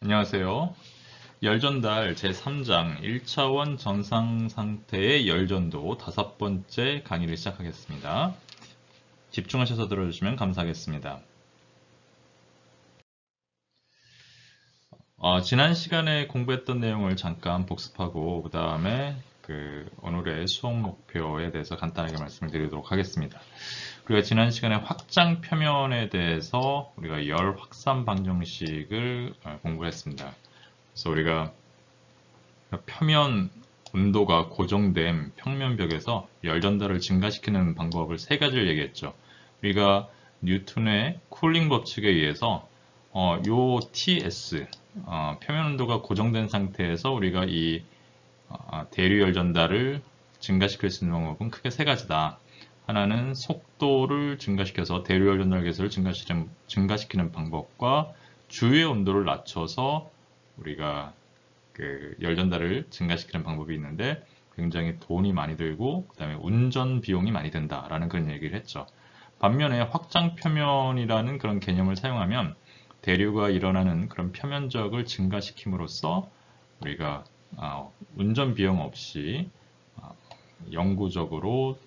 안녕하세요. 열전달 제3장 1차원 정상 상태의 열전도 5번째 강의를 시작하겠습니다. 집중하셔서 들어주시면 감사하겠습니다. 지난 시간에 공부했던 내용을 잠깐 복습하고 그 다음에 오늘의 수업 목표에 대해서 간단하게 말씀을 드리도록 하겠습니다. 우리가 지난 시간에 확장 표면에 대해서 우리가 열 확산 방정식을 공부를 했습니다. 그래서 우리가 표면 온도가 고정된 평면벽에서 열 전달을 증가시키는 방법을 세 가지를 얘기했죠. 우리가 뉴턴의 쿨링 법칙에 의해서 요 TS 표면 온도가 고정된 상태에서 우리가 이 대류 열 전달을 증가시킬 수 있는 방법은 크게 세 가지다. 하나는 속도를 증가시켜서 대류 열 전달 개수를 증가시키는 방법과 주유의 온도를 낮춰서 우리가 열 전달을 증가시키는 방법이 있는데 굉장히 돈이 많이 들고 그 다음에 운전 비용이 많이 든다라는 그런 얘기를 했죠. 반면에 확장 표면이라는 그런 개념을 사용하면 대류가 일어나는 그런 표면적을 증가시킴으로써 우리가 운전 비용 없이 영구적으로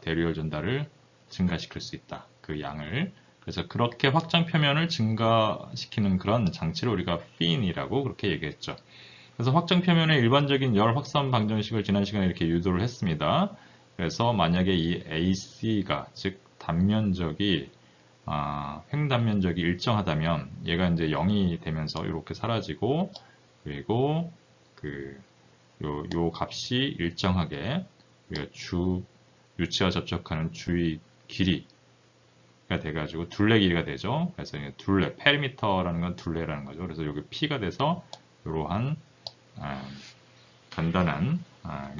대류열 전달을 증가시킬 수 있다. 그 양을. 그래서 그렇게 확장 표면을 증가시키는 그런 장치를 우리가 핀이라고 그렇게 얘기했죠. 그래서 확장 표면의 일반적인 열 확산 방정식을 지난 시간에 이렇게 유도를 했습니다. 그래서 만약에 이 AC가 즉 단면적이 횡단면적이 일정하다면 얘가 이제 0이 되면서 이렇게 사라지고 그리고 요 값이 일정하게 유체와 접촉하는 주의 길이가 돼가지고 둘레 길이가 되죠. 그래서 둘레, 페리미터라는 건 둘레라는 거죠. 그래서 여기 P가 돼서 이러한 간단한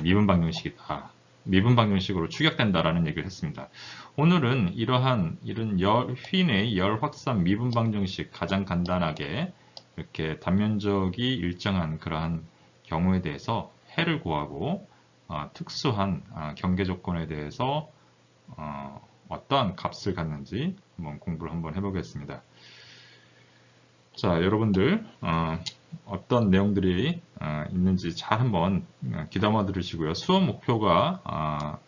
미분 방정식이다. 미분 방정식으로 추격된다라는 얘기를 했습니다. 오늘은 이런 휜의 열 확산 미분 방정식 가장 간단하게 이렇게 단면적이 일정한 그러한 경우에 대해서 해를 구하고 특수한 경계 조건에 대해서 어떠한 값을 갖는지 공부를 한번 해보겠습니다. 자, 여러분들 어떤 내용들이 있는지 잘 한번 귀담아 들으시고요. 수업 목표가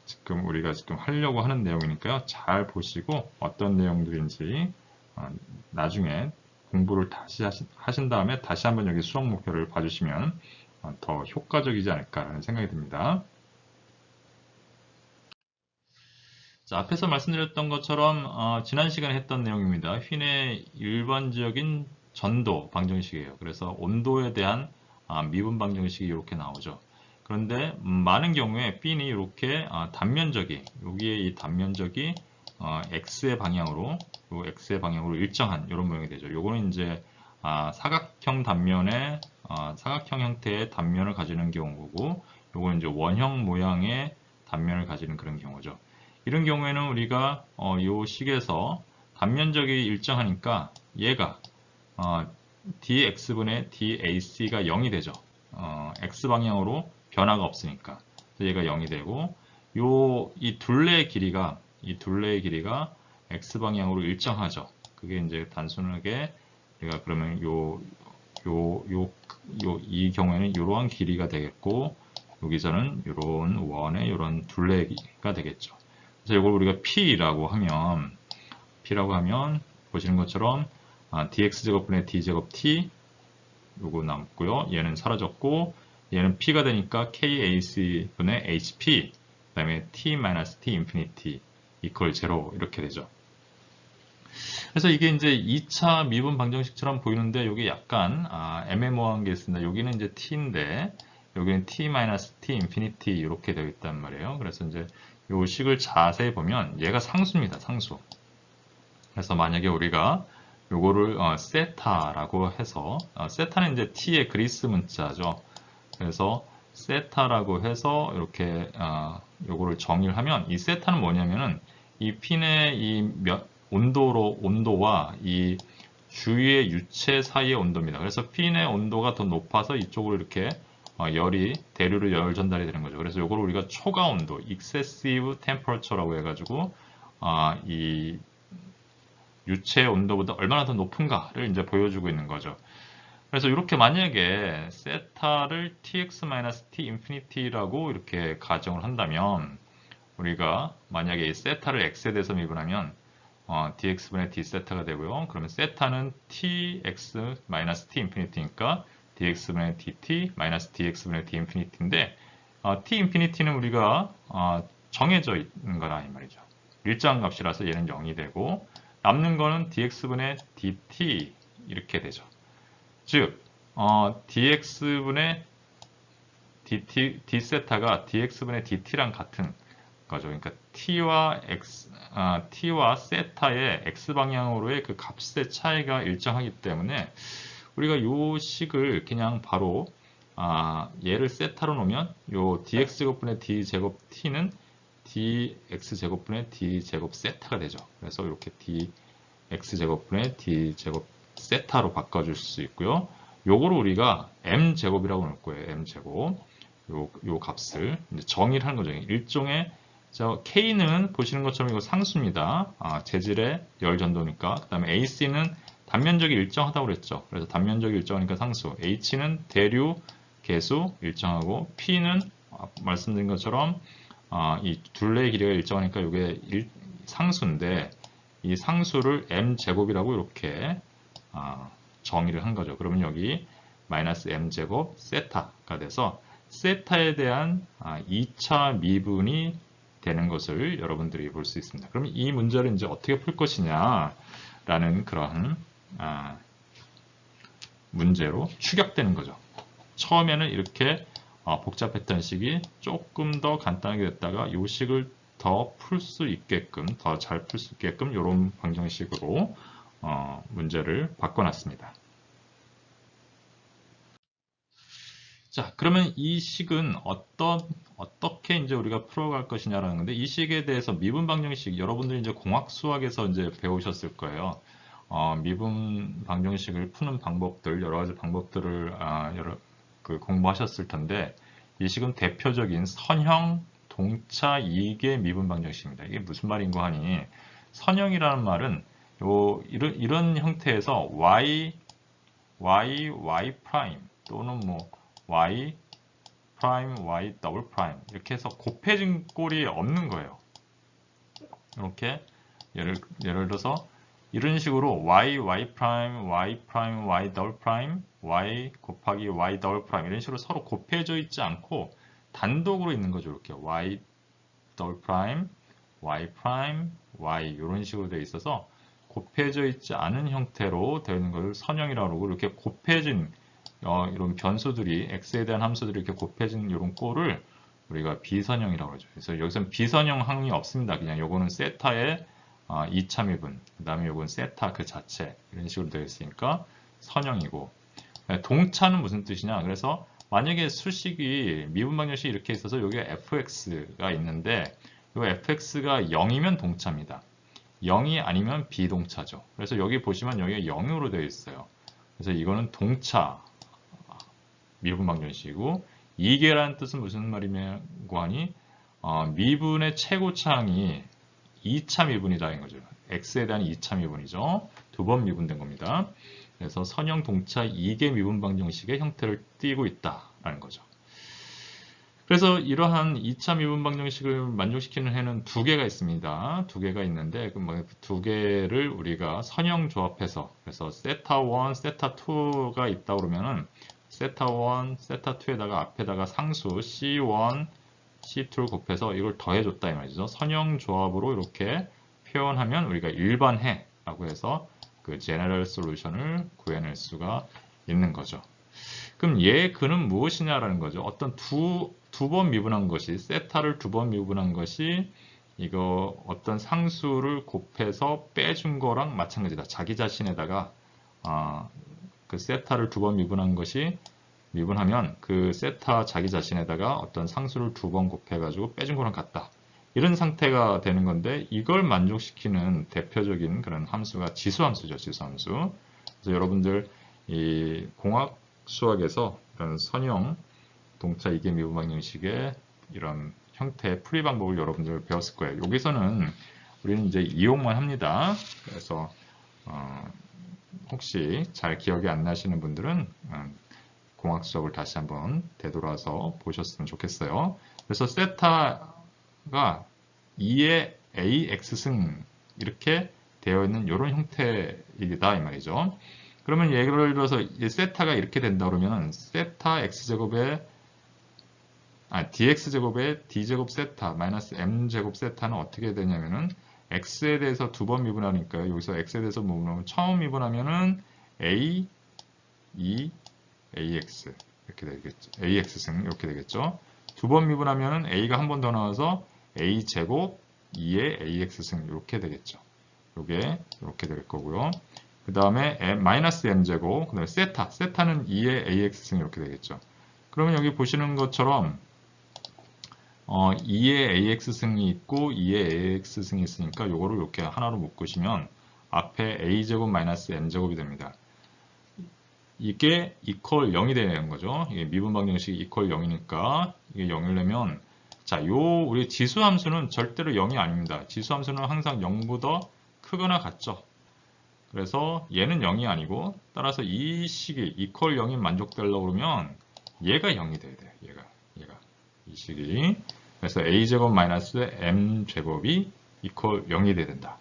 우리가 지금 하려고 하는 내용이니까요. 잘 보시고 어떤 내용들인지 나중에 공부를 다시 하신 다음에 다시 한번 여기 수업 목표를 봐주시면 더 효과적이지 않을까라는 생각이 듭니다. 자, 앞에서 말씀드렸던 것처럼 지난 시간에 했던 내용입니다. 휜의 일반적인 전도 방정식이에요. 그래서 온도에 대한 미분 방정식이 이렇게 나오죠. 그런데 많은 경우에 핀이 이렇게 단면적이 여기에 이 단면적이 x의 방향으로 일정한 이런 모양이 되죠. 요거는 이제 사각형 단면에 사각형 형태의 단면을 가지는 경우고 요거는 이제 원형 모양의 단면을 가지는 그런 경우죠. 이런 경우에는 우리가 이 식에서 단면적이 일정하니까 얘가 dx분의 dac가 0이 되죠. x방향으로 변화가 없으니까. 그래서 얘가 0이 되고 이 둘레의 길이가 x방향으로 일정하죠. 그게 이제 단순하게 우리가 그러면 이 경우에는 이러한 길이가 되겠고 여기서는 이런 원의 이런 둘레가 되겠죠. 그래서 이걸 우리가 P라고 하면 보시는 것처럼 dx제곱분의 d제곱 t 요거 남고요. 얘는 사라졌고 얘는 P가 되니까 KAC분의 HP 그 다음에 t-t 인피니티 이퀄 0 이렇게 되죠. 그래서 이게 이제 2차 미분 방정식처럼 보이는데 여기 약간 애매모호한 게 있습니다. 여기는 이제 t인데 여기는 t-t 인피니티 이렇게 되어 있단 말이에요. 그래서 이제 요 식을 자세히 보면 얘가 상수입니다. 상수. 그래서 만약에 우리가 요거를 세타라고 해서 세타는 이제 t의 그리스 문자죠. 그래서 세타라고 해서 이렇게 요거를 정의를 하면 이 세타는 뭐냐면은 이 핀의 온도와 이 주위의 유체 사이의 온도입니다. 그래서 핀의 온도가 더 높아서 이쪽으로 이렇게 대류로 열 전달이 되는 거죠. 그래서 이걸 우리가 초과 온도, excessive temperature라고 해가지고 이 유체 온도보다 얼마나 더 높은가를 이제 보여주고 있는 거죠. 그래서 이렇게 만약에 세타를 tx-t 인피니티라고 이렇게 가정을 한다면 우리가 만약에 이 세타를 x에 대해서 미분하면 dx분의 d 세타가 되고요. 그러면 세타는 tx-t 인피니티니까 dx분의 dt dx분의 d 인피니티인데 t 인피니티는 우리가 정해져 있는 거라 이 말이죠. 일정 값이라서 얘는 0이 되고 남는 거는 dx분의 dt 이렇게 되죠. 즉 dx분의 d 세타가 dx분의 dt랑 같은 거죠. 그러니까 t와 세타의 x 방향으로의 그 값의 차이가 일정하기 때문에 우리가 이 식을 그냥 바로 얘를 세타로 놓으면 요 dx제곱분의 d제곱 t는 dx제곱분의 d제곱 세타가 되죠. 그래서 이렇게 dx제곱분의 d제곱 세타로 바꿔줄 수 있고요. 요거를 우리가 m제곱이라고 놓을 거예요. m제곱. 요 값을 이제 정의를 하는 거죠. 일종의 K는 보시는 것처럼 이거 상수입니다. 재질의 열 전도니까. 그 다음에 AC는 단면적이 일정하다고 그랬죠. 그래서 단면적이 일정하니까 상수. H는 대류, 계수 일정하고 P는 말씀드린 것처럼 이 둘레의 길이가 일정하니까 이게 상수인데 이 상수를 m제곱이라고 이렇게 정의를 한 거죠. 그러면 여기 마이너스 m제곱 세타가 돼서 세타에 대한 2차 미분이 되는 것을 여러분들이 볼 수 있습니다. 그러면 이 문제를 이제 어떻게 풀 것이냐라는 그런 문제로 추격되는 거죠. 처음에는 이렇게 복잡했던 식이 조금 더 간단하게 됐다가 이 식을 더 풀 수 있게끔, 더 잘 풀 수 있게끔 이런 방정식으로 문제를 바꿔놨습니다. 자, 그러면 이 식은 어떻게 이제 우리가 풀어갈 것이냐라는 건데, 이 식에 대해서 미분 방정식, 여러분들이 이제 공학 수학에서 이제 배우셨을 거예요. 미분 방정식을 푸는 방법들, 여러 가지 방법들을 공부하셨을 텐데, 이 식은 대표적인 선형 동차 이계 미분 방정식입니다. 이게 무슨 말인고 하니, 선형이라는 말은 이런 형태에서 y 프라임 또는 뭐 y 프라임, y 더블 프라임 이렇게 해서 곱해진 꼴이 없는 거예요. 이렇게 예를 들어서 이런 식으로 y 프라임, y 프라임, y 더블 프라임, y 곱하기 y 더블 프라임 이런 식으로 서로 곱해져 있지 않고 단독으로 있는 거죠. 이렇게 y 더블 프라임, y 프라임, y 이런 식으로 되어 있어서 곱해져 있지 않은 형태로 되어 있는 것을 선형이라고 그러고 이렇게 곱해진 이런 변수들이 x에 대한 함수들이 이렇게 곱해진 이런 꼴을 우리가 비선형이라고 하죠. 그래서 여기서는 비선형항이 없습니다. 그냥 요거는 세타의 2차 미분, 그 다음에 요건 세타 그 자체 이런 식으로 되어 있으니까 선형이고 동차는 무슨 뜻이냐? 그래서 만약에 수식이 미분 방정식이 이렇게 있어서 여기가 fx가 있는데 이 fx가 0이면 동차입니다. 0이 아니면 비동차죠. 그래서 여기 보시면 여기가 0으로 되어 있어요. 그래서 이거는 동차 미분 방정식이고 이계라는 뜻은 무슨 말이냐고 하니 미분의 최고차항이 2차 미분이다 인 거죠. x에 대한 2차 미분이죠. 두 번 미분된 겁니다. 그래서 선형 동차 이계 미분 방정식의 형태를 띠고 있다라는 거죠. 그래서 이러한 2차 미분 방정식을 만족시키는 해는 두 개가 있습니다. 두 개가 있는데 그 두 개를 우리가 선형 조합해서 그래서 세타 1, 세타 2가 있다 그러면은 세타 1, 세타 2에다가 앞에다가 상수 C1, C2를 곱해서 이걸 더해줬다 이 말이죠. 선형 조합으로 이렇게 표현하면 우리가 일반해라고 해서 그 제너럴 솔루션을 구해낼 수가 있는 거죠. 그럼 얘의 근은 무엇이냐라는 거죠. 어떤 두 번 미분한 것이 세타를 두 번 미분한 것이 이거 어떤 상수를 곱해서 빼준 거랑 마찬가지다. 자기 자신에다가 그 세타를 두 번 미분한 것이 미분하면 그 세타 자기 자신에다가 어떤 상수를 두 번 곱해가지고 빼준 거랑 같다. 이런 상태가 되는 건데 이걸 만족시키는 대표적인 그런 함수가 지수함수죠. 지수함수. 그래서 여러분들 이 공학 수학에서 이런 선형 동차 이계 미분 방정식의 이런 형태의 풀이 방법을 여러분들 배웠을 거예요. 여기서는 우리는 이제 이용만 합니다. 그래서 혹시 잘 기억이 안 나시는 분들은 공학 수업을 다시 한번 되돌아서 보셨으면 좋겠어요. 그래서 세타가 2의 AX승 이렇게 되어 있는 이런 형태이다 이 말이죠. 그러면 예를 들어서 이 세타가 이렇게 된다 그러면 세타 x제곱에 dx제곱에 d제곱 세타 마이너스 m제곱 세타는 어떻게 되냐면은 x에 대해서 두 번 미분하니까요. 여기서 x에 대해서 미분하면 처음 미분하면은 a, 2, ax 이렇게 되겠죠. ax승 이렇게 되겠죠. 두 번 미분하면은 a가 한 번 더 나와서 a제곱 2의 ax승 이렇게 되겠죠. 요게 이렇게 될 거고요. 그 다음에 마이너스 m제곱, 그 다음에 세타는 2의 ax승 이렇게 되겠죠. 그러면 여기 보시는 것처럼 2의 ax승이 있고 2의 ax승이 있으니까 요거를 이렇게 하나로 묶으시면 앞에 a제곱 마이너스 m제곱이 됩니다. 이게 이퀄 0이 되는 거죠. 이게 미분 방정식이 이퀄 0이니까 이게 0이려면 자, 우리 지수 함수는 절대로 0이 아닙니다. 지수 함수는 항상 0보다 크거나 같죠. 그래서 얘는 0이 아니고 따라서 이 식이 이퀄 0이 만족되려고 그러면 얘가 0이 돼야 돼요. 얘가 이 식이 그래서 a제곱 마이너스 m제곱이 이퀄 0이 돼야 된다.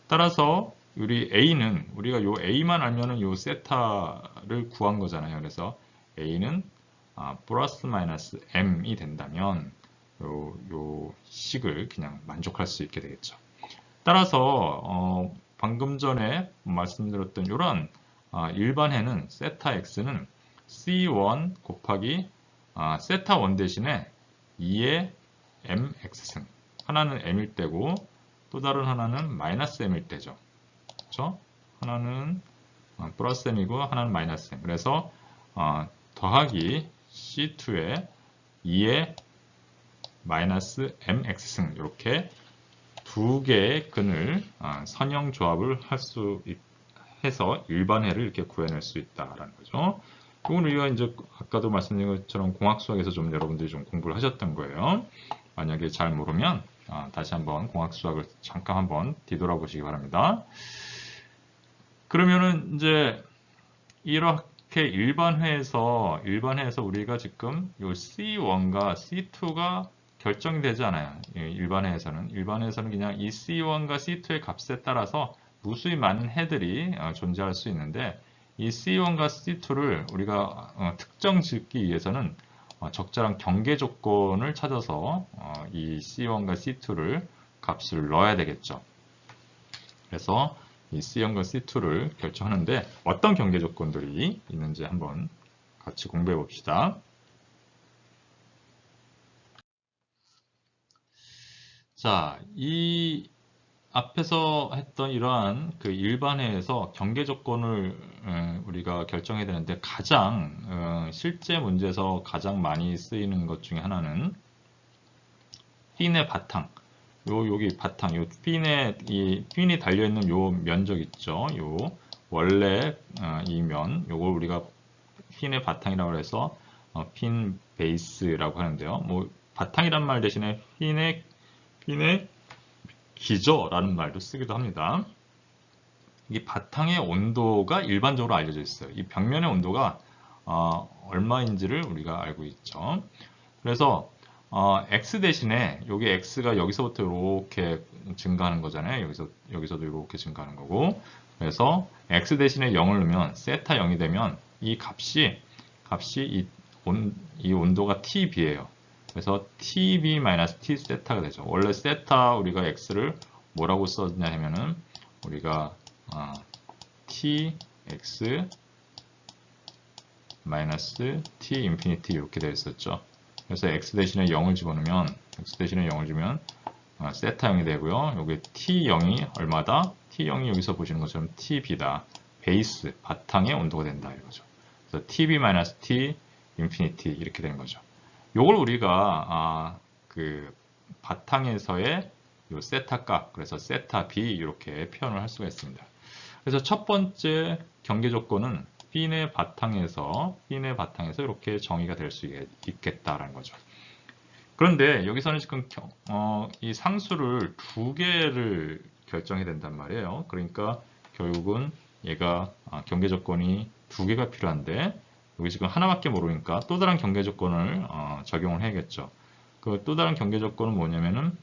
따라서 우리 a는 우리가 요 a만 알면은 요 세타를 구한 거잖아요. 그래서 a는 플러스 마이너스 m이 된다면 요 식을 그냥 만족할 수 있게 되겠죠. 따라서 방금 전에 말씀드렸던 이런 일반해는 세타 x는 c1 곱하기 세타 1 대신에 2의 mx승 하나는 m일 때고 또 다른 하나는 마이너스 m일 때죠. 그렇죠? 하나는 플러스 m이고 하나는 마이너스 m. 그래서 더하기 c2에 2의 마이너스 mx승 이렇게 두 개의 근을 선형 조합을 해서 일반해를 이렇게 구해낼 수 있다라는 거죠. 이건 우리가 이제 아까도 말씀드린 것처럼 공학 수학에서 좀 여러분들이 좀 공부를 하셨던 거예요. 만약에 잘 모르면 다시 한번 공학 수학을 잠깐 한번 뒤돌아보시기 바랍니다. 그러면은 이제 이렇게 일반해에서 우리가 지금 요 C1과 C2가 결정이 되지 않아요. 일반해에서는 그냥 이 C1과 C2의 값에 따라서 무수히 많은 해들이 존재할 수 있는데 이 C1과 C2를 우리가 특정 짓기 위해서는 적절한 경계 조건을 찾아서 이 C1과 C2를 값을 넣어야 되겠죠. 그래서 이 C1과 C2를 결정하는데 어떤 경계 조건들이 있는지 한번 같이 공부해 봅시다. 자, 이 앞에서 했던 이러한 그 일반해에서 경계 조건을 우리가 결정해야 되는데 가장 실제 문제에서 가장 많이 쓰이는 것 중에 하나는 핀의 바탕. 여기 바탕, 핀이 달려있는 요 면적 있죠. 요 원래 이 면, 요걸 우리가 핀의 바탕이라고 해서 핀 베이스라고 하는데요. 뭐 바탕이란 말 대신에 핀의 기저라는 말도 쓰기도 합니다. 이 바탕의 온도가 일반적으로 알려져 있어요. 이 벽면의 온도가 얼마인지를 우리가 알고 있죠. 그래서 x 대신에 여기 x가 여기서부터 이렇게 증가하는 거잖아요. 여기서도 이렇게 증가하는 거고. 그래서 x 대신에 0을 넣으면 세타 0이 되면 이 값이 이 온도가 TB예요. 그래서 TB-T 세타가 되죠. 원래 세타 우리가 x를 뭐라고 썼냐 하면은 우리가 TX T 인피니티 이렇게 되어 있었죠. 그래서 x 대신에 0을 집어넣으면 세타 0이 되고요. 여기 T0이 얼마다? T0이 여기서 보시는 것처럼 TB다. 베이스, 바탕의 온도가 된다 이거죠. 그래서 TB-T 인피니티 이렇게 되는 거죠. 요걸 우리가 그 바탕에서의 요 세타 값, 그래서 세타 B 이렇게 표현을 할 수가 있습니다. 그래서 첫 번째 경계 조건은 핀의 바탕에서 이렇게 정의가 될 수 있겠다라는 거죠. 그런데 여기서는 지금 이 상수를 두 개를 결정해야 된단 말이에요. 그러니까 결국은 얘가 경계 조건이 두 개가 필요한데 여기 지금 하나밖에 모르니까 또 다른 경계 조건을 적용을 해야겠죠. 그 또 다른 경계 조건은 뭐냐면은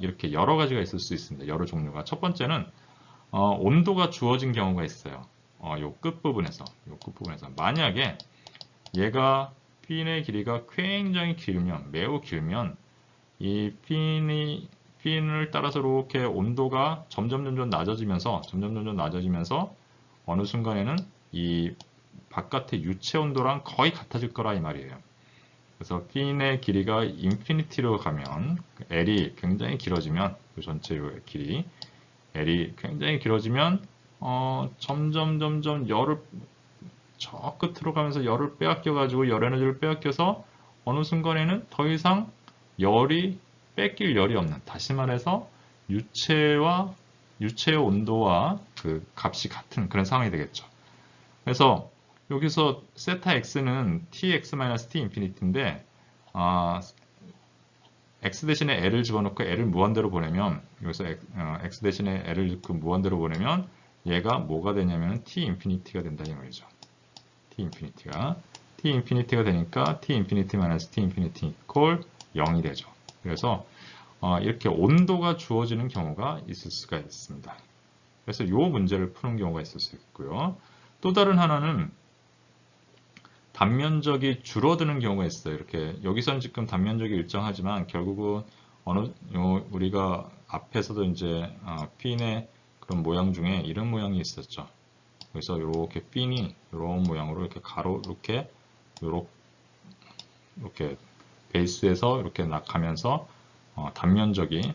이렇게 여러 가지가 있을 수 있습니다. 여러 종류가. 첫 번째는 온도가 주어진 경우가 있어요. 요 끝부분에서 만약에 얘가 핀의 길이가 굉장히 길면, 매우 길면 이 핀을 따라서 이렇게 온도가 점점 낮아지면서 어느 순간에는 이 바깥의 유체 온도랑 거의 같아질 거라 이 말이에요. 그래서 핀의 길이가 인피니티로 가면 L이 굉장히 길어지면 그 전체 길이 L이 굉장히 길어지면 점점 열을 저 끝으로 가면서 열을 빼앗겨 가지고 열 에너지를 빼앗겨서 어느 순간에는 더 이상 뺏길 열이 없는, 다시 말해서 유체의 온도와 그 값이 같은 그런 상황이 되겠죠. 그래서 여기서 세타 x는 tx-t 인피니티인데 x 대신에 l을 집어넣고 l을 무한대로 보내면 여기서 x 대신에 l을 넣고 무한대로 보내면 얘가 뭐가 되냐면 t 인피니티가 된다 이 말이죠. t 인피니티가 되니까 t 인피니티 마이너스 t 인피니티 이퀄 0이 되죠. 그래서 이렇게 온도가 주어지는 경우가 있을 수가 있습니다. 그래서 이 문제를 푸는 경우가 있을 수 있고요. 또 다른 하나는 단면적이 줄어드는 경우가 있어요. 이렇게 여기서는 지금 단면적이 일정하지만 결국은 우리가 앞에서도 이제 핀의 그런 모양 중에 이런 모양이 있었죠. 그래서 이렇게 핀이 이런 모양으로 이렇게 이렇게 베이스에서 이렇게 가면서 단면적이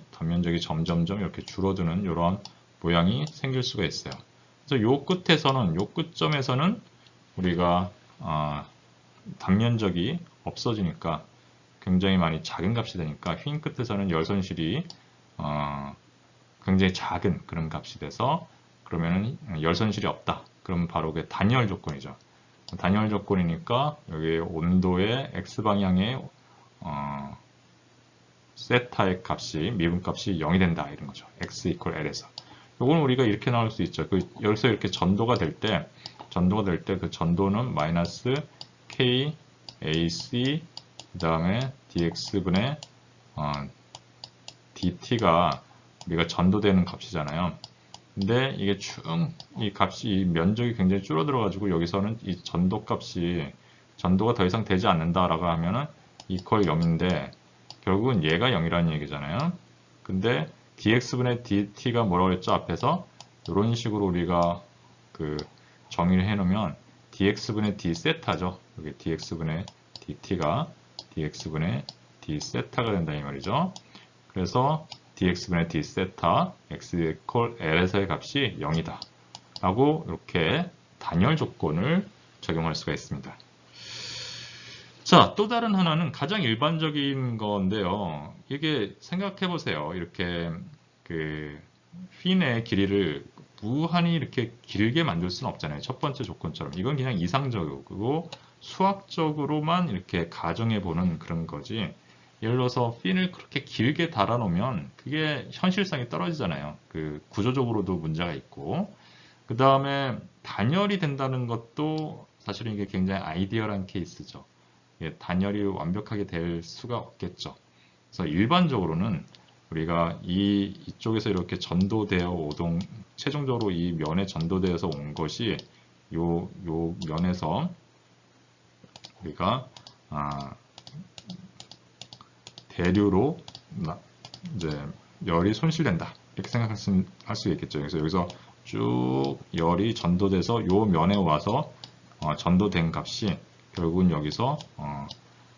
점점 이렇게 줄어드는 이런 모양이 생길 수가 있어요. 그래서 요 끝점에서는 우리가 단면적이 없어지니까 굉장히 많이 작은 값이 되니까 휜 끝에서는 열선실이 굉장히 작은 그런 값이 돼서 그러면은 열선실이 없다. 그러면 바로 그게 단열 조건이죠. 단열 조건이니까 여기 온도의 x방향의 세타의 값이 미분값이 0이 된다 이런 거죠. x equal l에서. 이건 우리가 이렇게 나올 수 있죠. 여기서 이렇게 전도가 될 때 그 전도는 마이너스 k ac 그 다음에 dx분의 dt가 우리가 전도되는 값이잖아요. 근데 이게 이 면적이 굉장히 줄어들어 가지고 여기서는 이 전도가 더 이상 되지 않는다라고 하면은 equal 0인데 결국은 얘가 0이라는 얘기잖아요. 근데 dx분의 dt가 뭐라고 했죠? 앞에서 이런 식으로 우리가 정의를 해 놓으면 dx분의 d 세타죠. 여기 dx분의 dt가 dx분의 d 세타가 된다 이 말이죠. 그래서 dx분의 d 세타 x equal l에서의 값이 0이다 라고 이렇게 단열 조건을 적용할 수가 있습니다. 자, 또 다른 하나는 가장 일반적인 건데요. 이게 생각해 보세요. 이렇게 핀의 길이를 무한히 이렇게 길게 만들 수는 없잖아요. 첫 번째 조건처럼. 이건 그냥 이상적이고 수학적으로만 이렇게 가정해 보는 그런 거지. 예를 들어서 핀을 그렇게 길게 달아놓으면 그게 현실성이 떨어지잖아요. 구조적으로도 문제가 있고. 그 다음에 단열이 된다는 것도 사실은 이게 굉장히 아이디얼한 케이스죠. 단열이 완벽하게 될 수가 없겠죠. 그래서 일반적으로는 우리가 이쪽에서 이렇게 전도되어 최종적으로 이 면에 전도되어서 온 것이 요 면에서 우리가 대류로 이제 열이 손실된다 이렇게 생각할 수 있겠죠. 그래서 여기서 쭉 열이 전도돼서 요 면에 와서 전도된 값이 결국은 여기서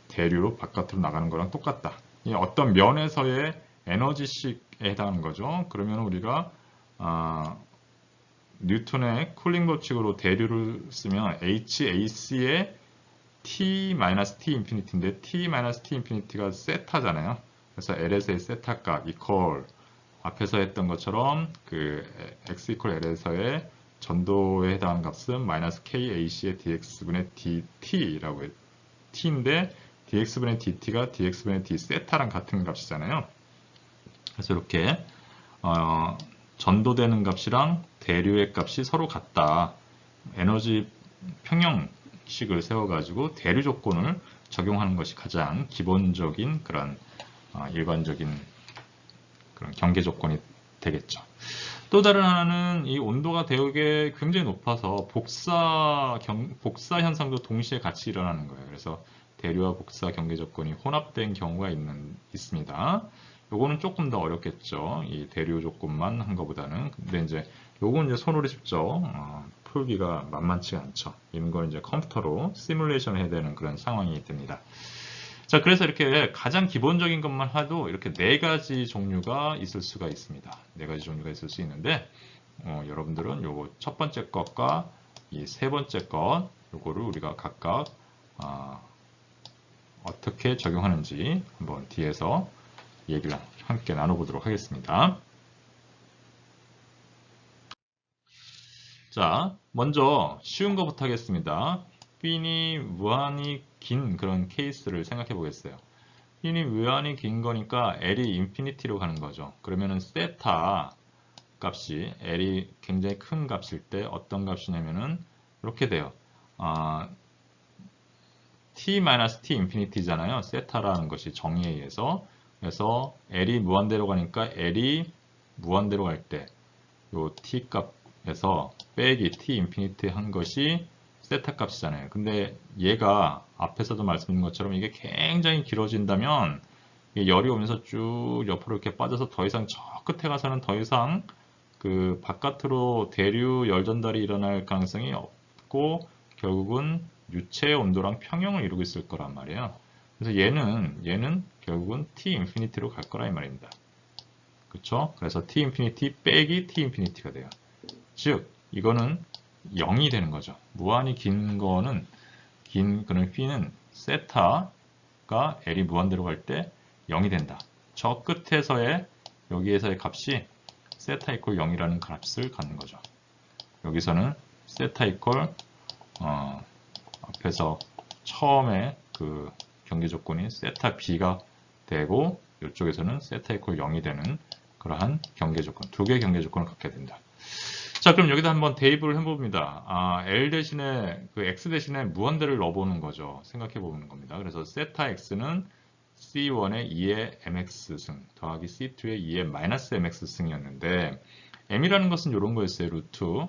대류로 바깥으로 나가는 거랑 똑같다. 이 어떤 면에서의 에너지식에 해당하는 거죠. 그러면 우리가 뉴턴의 쿨링 법칙으로 대류를 쓰면 HAC의 T-T 인피니티인데 T-T 인피니티가 세타잖아요. 그래서 L에서의 세타 값 이퀄 앞에서 했던 것처럼 X 이퀄 L에서의 전도에 해당하는 값은 마이너스 KAC의 dx분의 dt라고 해요. t인데 dx분의 dt가 dx분의 d 세타랑 같은 값이잖아요. 그래서 이렇게 전도되는 값이랑 대류의 값이 서로 같다. 에너지 평형식을 세워가지고 대류 조건을 적용하는 것이 가장 기본적인 그런 일반적인 그런 경계 조건이 되겠죠. 또 다른 하나는 이 온도가 되게 굉장히 높아서 복사 현상도 동시에 같이 일어나는 거예요. 그래서 대류와 복사 경계 조건이 혼합된 경우가 있습니다. 요거는 조금 더 어렵겠죠. 이 대류 조건만 한 것보다는. 근데 이제 요건 이제 손으로 직접 풀기가 만만치 않죠. 이런 걸 이제 컴퓨터로 시뮬레이션 해야 되는 그런 상황이 됩니다. 자, 그래서 이렇게 가장 기본적인 것만 해도 이렇게 4가지 종류가 있을 수가 있습니다. 4가지 종류가 있을 수 있는데, 여러분들은 요거 첫 번째 것과 이 세 번째 것, 요거를 우리가 각각, 어떻게 적용하는지 한번 뒤에서 얘기를 함께 나눠보도록 하겠습니다. 자, 먼저 쉬운 것부터 하겠습니다. 핀이 무한히 긴 그런 케이스를 생각해 보겠어요. 핀이 무한히 긴 거니까 L이 인피니티로 가는 거죠. 그러면은 세타 값이 L이 굉장히 큰 값일 때 어떤 값이냐면은 이렇게 돼요. t-t 인피니티잖아요. 세타라는 것이 정의에 의해서. 그래서 L이 무한대로 가니까 L이 무한대로 갈 때 요 t 값에서 빼기 t 인피니티 한 것이 세타 값이잖아요. 근데 얘가 앞에서도 말씀드린 것처럼 이게 굉장히 길어진다면 열이 오면서 쭉 옆으로 이렇게 빠져서 더 이상 저 끝에 가서는 더 이상 그 바깥으로 대류 열 전달이 일어날 가능성이 없고 결국은 유체의 온도랑 평형을 이루고 있을 거란 말이에요. 그래서 얘는 결국은 t 인피니티로 갈 거라 이 말입니다. 그렇죠? 그래서 t 인피니티 빼기 t 인피니티가 돼요. 즉 이거는 0이 되는 거죠. 무한히 긴 거는 긴 그런 p는 세타가 L이 무한대로 갈 때 0이 된다. 저 끝에서의 여기에서의 값이 세타 이퀄 0이라는 값을 갖는 거죠. 여기서는 세타 이퀄 앞에서 처음에 그 경계 조건이 세타 b가 되고 이쪽에서는 세타 이퀄 0이 되는 그러한 경계 조건, 두 개의 경계 조건을 갖게 된다. 자, 그럼 여기다 한번 대입을 해봅니다. L 대신에, X 대신에 무한대를 넣어보는 거죠. 생각해보는 겁니다. 그래서 세타 X는 C1의 2의 mx승 더하기 C2의 2의 마이너스 mx승이었는데, m이라는 것은 이런 거였어요. 루트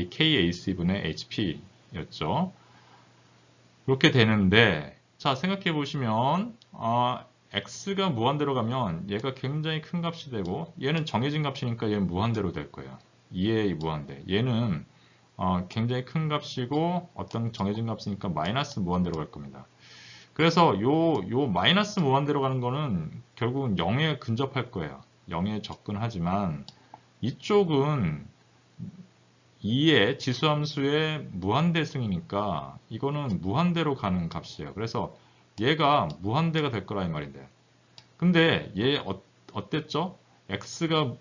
KAC분의 HP였죠. 이렇게 되는데, 자, 생각해보시면, X가 무한대로 가면 얘가 굉장히 큰 값이 되고, 얘는 정해진 값이니까 얘는 무한대로 될 거예요. 2의 무한대. 얘는 굉장히 큰 값이고 어떤 정해진 값이니까 마이너스 무한대로 갈 겁니다. 그래서 요 마이너스 무한대로 가는 거는 결국은 0에 근접할 거예요. 0에 접근하지만 이쪽은 2의 지수함수의 무한대승이니까 이거는 무한대로 가는 값이에요. 그래서 얘가 무한대가 될 거라 이 말인데. 근데 얘 어땠죠? X가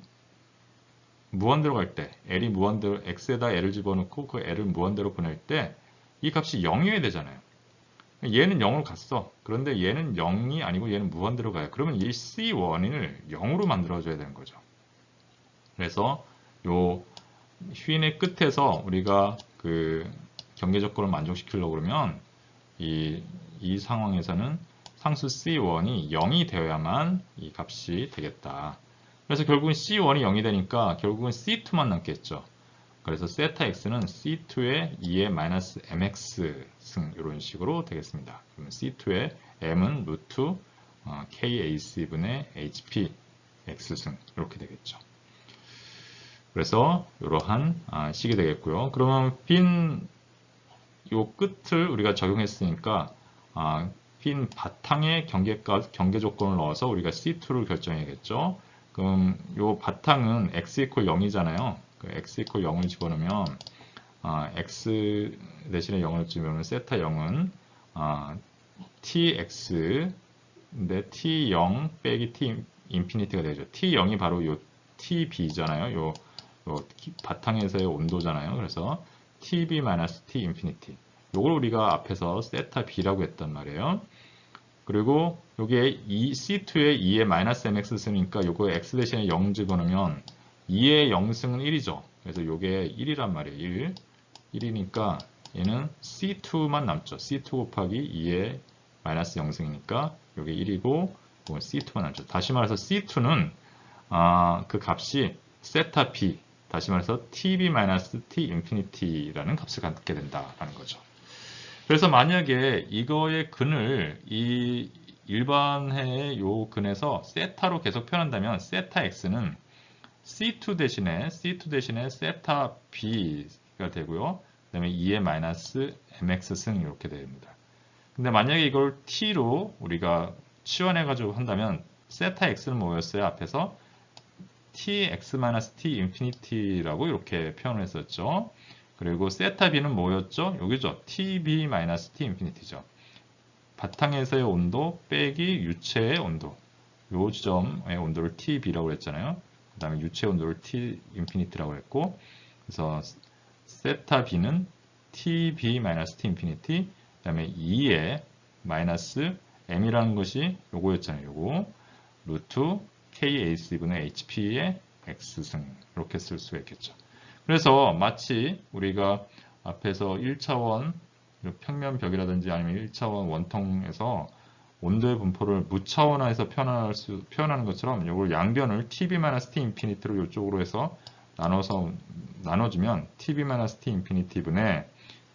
무한대로 갈 때, L이 무한대로, X에다 L을 집어넣고 그 L을 무한대로 보낼 때 이 값이 0이어야 되잖아요. 얘는 0으로 갔어. 그런데 얘는 0이 아니고 얘는 무한대로 가요. 그러면 이 C1을 0으로 만들어줘야 되는 거죠. 그래서 요 휜의 끝에서 우리가 그 경계 조건을 만족시키려고 그러면 이 상황에서는 상수 C1이 0이 되어야만 이 값이 되겠다. 그래서 결국은 C1이 0이 되니까 결국은 C2만 남겠죠. 그래서 세타 X는 C2의 2의 마이너스 MX 승 이런 식으로 되겠습니다. 그러면 C2의 M은 루트 KAC분의 HP X승 이렇게 되겠죠. 그래서 이러한 식이 되겠고요. 그러면 핀 요 끝을 우리가 적용했으니까 핀 바탕에 경계 조건을 넣어서 우리가 C2를 결정해야겠죠. 그럼 요 바탕은 x 이퀄 0이잖아요. 그 x 이퀄 0을 집어넣으면 x 대신에 0을 집어넣으면 세타 0은 tx인데 t0 빼기 t 인피니티가 되죠. t0이 바로 요 tb잖아요. 요 바탕에서의 온도잖아요. 그래서 tb t 인피니티. 요걸 우리가 앞에서 세타 b라고 했단 말이에요. 그리고 요게 C2의 2의 마이너스 mx 쓰니까 요거 x 대신에 0 집어넣으면 2의 영승은 1이죠. 그래서 요게 1이란 말이에요. 1. 1이니까 얘는 C2만 남죠. C2 곱하기 2의 마이너스 영승이니까 요게 1이고 이건 C2만 남죠. 다시 말해서 C2는 그 값이 세타 B, 다시 말해서 TB-T 인피니티라는 값을 갖게 된다라는 거죠. 그래서 만약에 이거의 근을 이 일반해의 요 근에서 세타로 계속 표현한다면 세타 X는 C2 대신에 세타 B가 되고요. 그 다음에 2의 마이너스 MX 승 이렇게 됩니다. 근데 만약에 이걸 T로 우리가 치환해가지고 한다면 세타 X는 뭐였어요? 앞에서 TX-T 인피니티라고 이렇게 표현을 했었죠. 그리고 세타 B는 뭐였죠? 여기죠. TB-T 인피니티죠. 바탕에서의 온도 빼기 유체의 온도. 요 지점의 온도를 TB라고 했잖아요. 그 다음에 유체 온도를 T 인피니티라고 했고, 그래서 세타 B는 TB-T 인피니티, 그 다음에 2의 마이너스 M이라는 것이 요거였잖아요. 요거 루트 KAC분의 HP의 X승 이렇게 쓸 수가 있겠죠. 그래서 마치 우리가 앞에서 1차원 평면벽이라든지 아니면 1차원 원통에서 온도의 분포를 무차원화해서 표현하는 것처럼 이걸 양변을 TB-T 인피니티로 이쪽으로 해서 나눠주면 TB-T 인피니티분의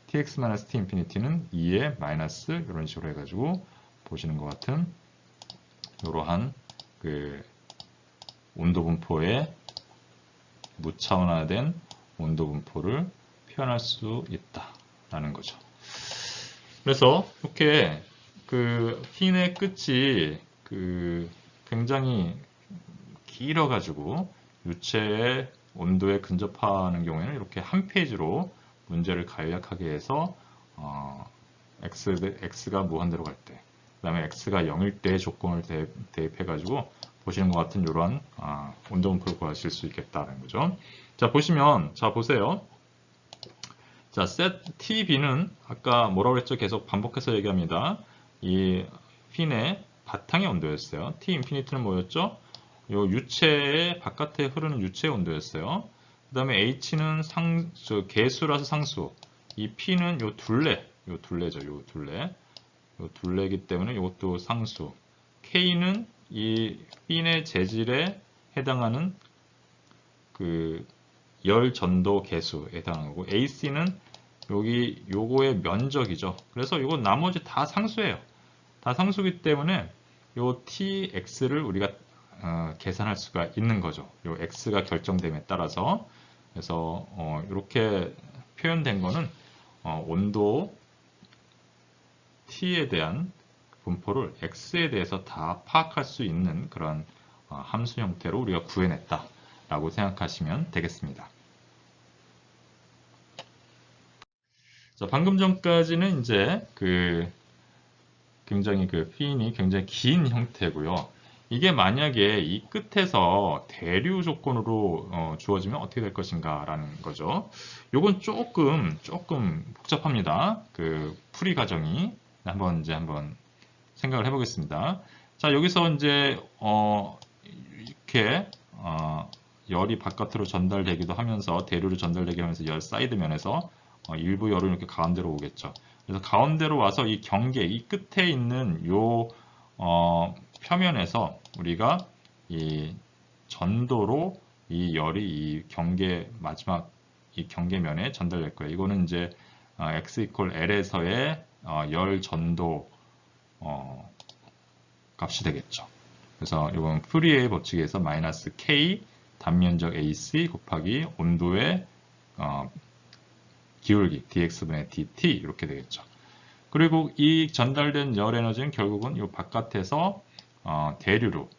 TX-T 인피니티는 2의 마이너스 이런 식으로 해가지고 보시는 것 같은 이러한 그 온도 분포의 무차원화된 온도 분포를 표현할 수 있다라는 거죠. 그래서 이렇게 그 핀의 끝이 굉장히 길어가지고 유체의 온도에 근접하는 경우에는 이렇게 한 페이지로 문제를 간략하게 해서 x가 무한대로 갈 때, 그 다음에 x가 0일 때의 조건을 대입해가지고 보시는 것 같은 이러한 온도 분포를 구하실 수 있겠다는 거죠. 자, 보세요. 자, set TB는 아까 뭐라고 했죠? 계속 반복해서 얘기합니다. 이 핀의 바탕의 온도였어요. T 인피니티는 뭐였죠? 요 유체의 바깥에 흐르는 유체의 온도였어요. 그 다음에 H는 개수라서 상수. 이 P는 요 둘레죠. 요 둘레이기 때문에 이것도 상수. K는 이 핀의 재질에 해당하는 그 열 전도 개수에 해당하는 거고, AC는 요거의 면적이죠. 그래서 이거 나머지 다 상수예요. 다 상수기 때문에 요 TX를 우리가 계산할 수가 있는 거죠. 요 X가 결정됨에 따라서. 그래서 이렇게 표현된 거는 온도 T에 대한 분포를 X에 대해서 다 파악할 수 있는 그런 함수 형태로 우리가 구해냈다라고 생각하시면 되겠습니다. 자, 방금 전까지는 이제 굉장히 핀이 굉장히 긴 형태고요. 이게 만약에 이 끝에서 대류 조건으로 주어지면 어떻게 될 것인가 라는 거죠. 요건 조금 복잡합니다. 풀이 과정이. 한번 생각을 해보겠습니다. 자, 여기서 이제 이렇게 열이 바깥으로 전달되기도 하면서 대류로 전달되게 하면서 열 사이드 면에서 일부 열은 이렇게 가운데로 오겠죠. 그래서 가운데로 와서 이 경계, 이 끝에 있는 요 표면에서 우리가 이 전도로 이 열이 이 경계 마지막 이 경계면에 전달될 거예요. 이거는 이제 x = L에서의 열 전도 값이 되겠죠. 그래서 이건 퓨리에의 법칙에서 마이너스 K 단면적 AC 곱하기 온도의 기울기 dx분의 dt 이렇게 되겠죠. 그리고 이 전달된 열 에너지는 결국은 이 바깥에서 대류로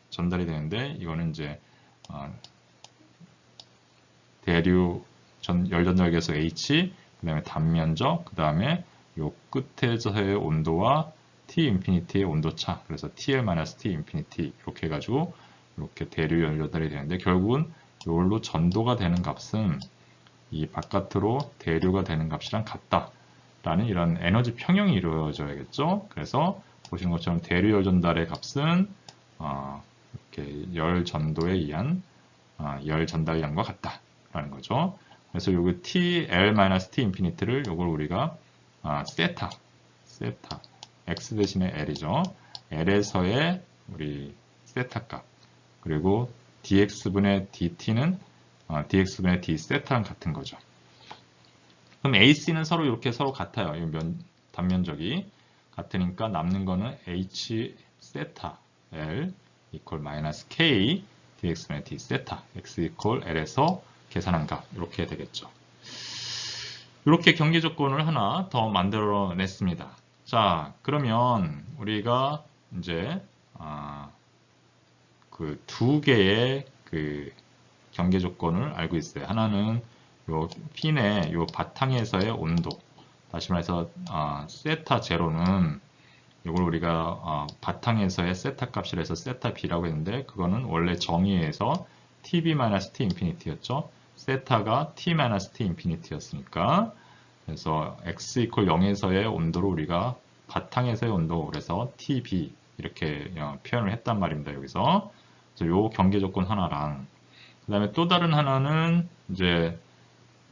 전달이 되는데, 이거는 이제 대류 열 전달 계속 H, 그 다음에 단면적, 그 다음에 요 끝에서의 온도와 T 인피니티의 온도차, 그래서 TL-T 인피니티 이렇게 해가지고 이렇게 대류 열 전달이 되는데, 결국은 이걸로 전도가 되는 값은 이 바깥으로 대류가 되는 값이랑 같다라는 이런 에너지 평형이 이루어져야겠죠. 그래서 보시는 것처럼 대류 열 전달의 값은 이렇게 열 전도에 의한 열 전달량과 같다라는 거죠. 그래서 요거 TL-T 인피니트를 요걸 우리가 세타 x 대신에 l이죠. l에서의 우리 세타 값 그리고 dx분의 dt는 dx분의 d 세타랑 같은 거죠. 그럼 AC는 서로 이렇게 서로 같아요. 이 단면적이 같으니까 남는 거는 h 세타 l equal 마이너스 k dx분의 d 세타 x equal l에서 계산한 값 이렇게 되겠죠. 이렇게 경계 조건을 하나 더 만들어 냈습니다. 자, 그러면 우리가 이제 그 두 개의 그 경계 조건을 알고 있어요. 하나는 요 핀의 요 바탕에서의 온도. 다시 말해서 세타 제로는 이걸 우리가 바탕에서의 세타 값을 해서 세타 b라고 했는데 그거는 원래 정의에서 tb-t 인피니티였죠. 세타가 t-t 인피니티였으니까 그래서 x 이퀄 0에서의 온도를 우리가 바탕에서의 온도 그래서 tb 이렇게 표현을 했단 말입니다. 여기서 그래서 요 경계 조건 하나랑 그 다음에 또 다른 하나는 이제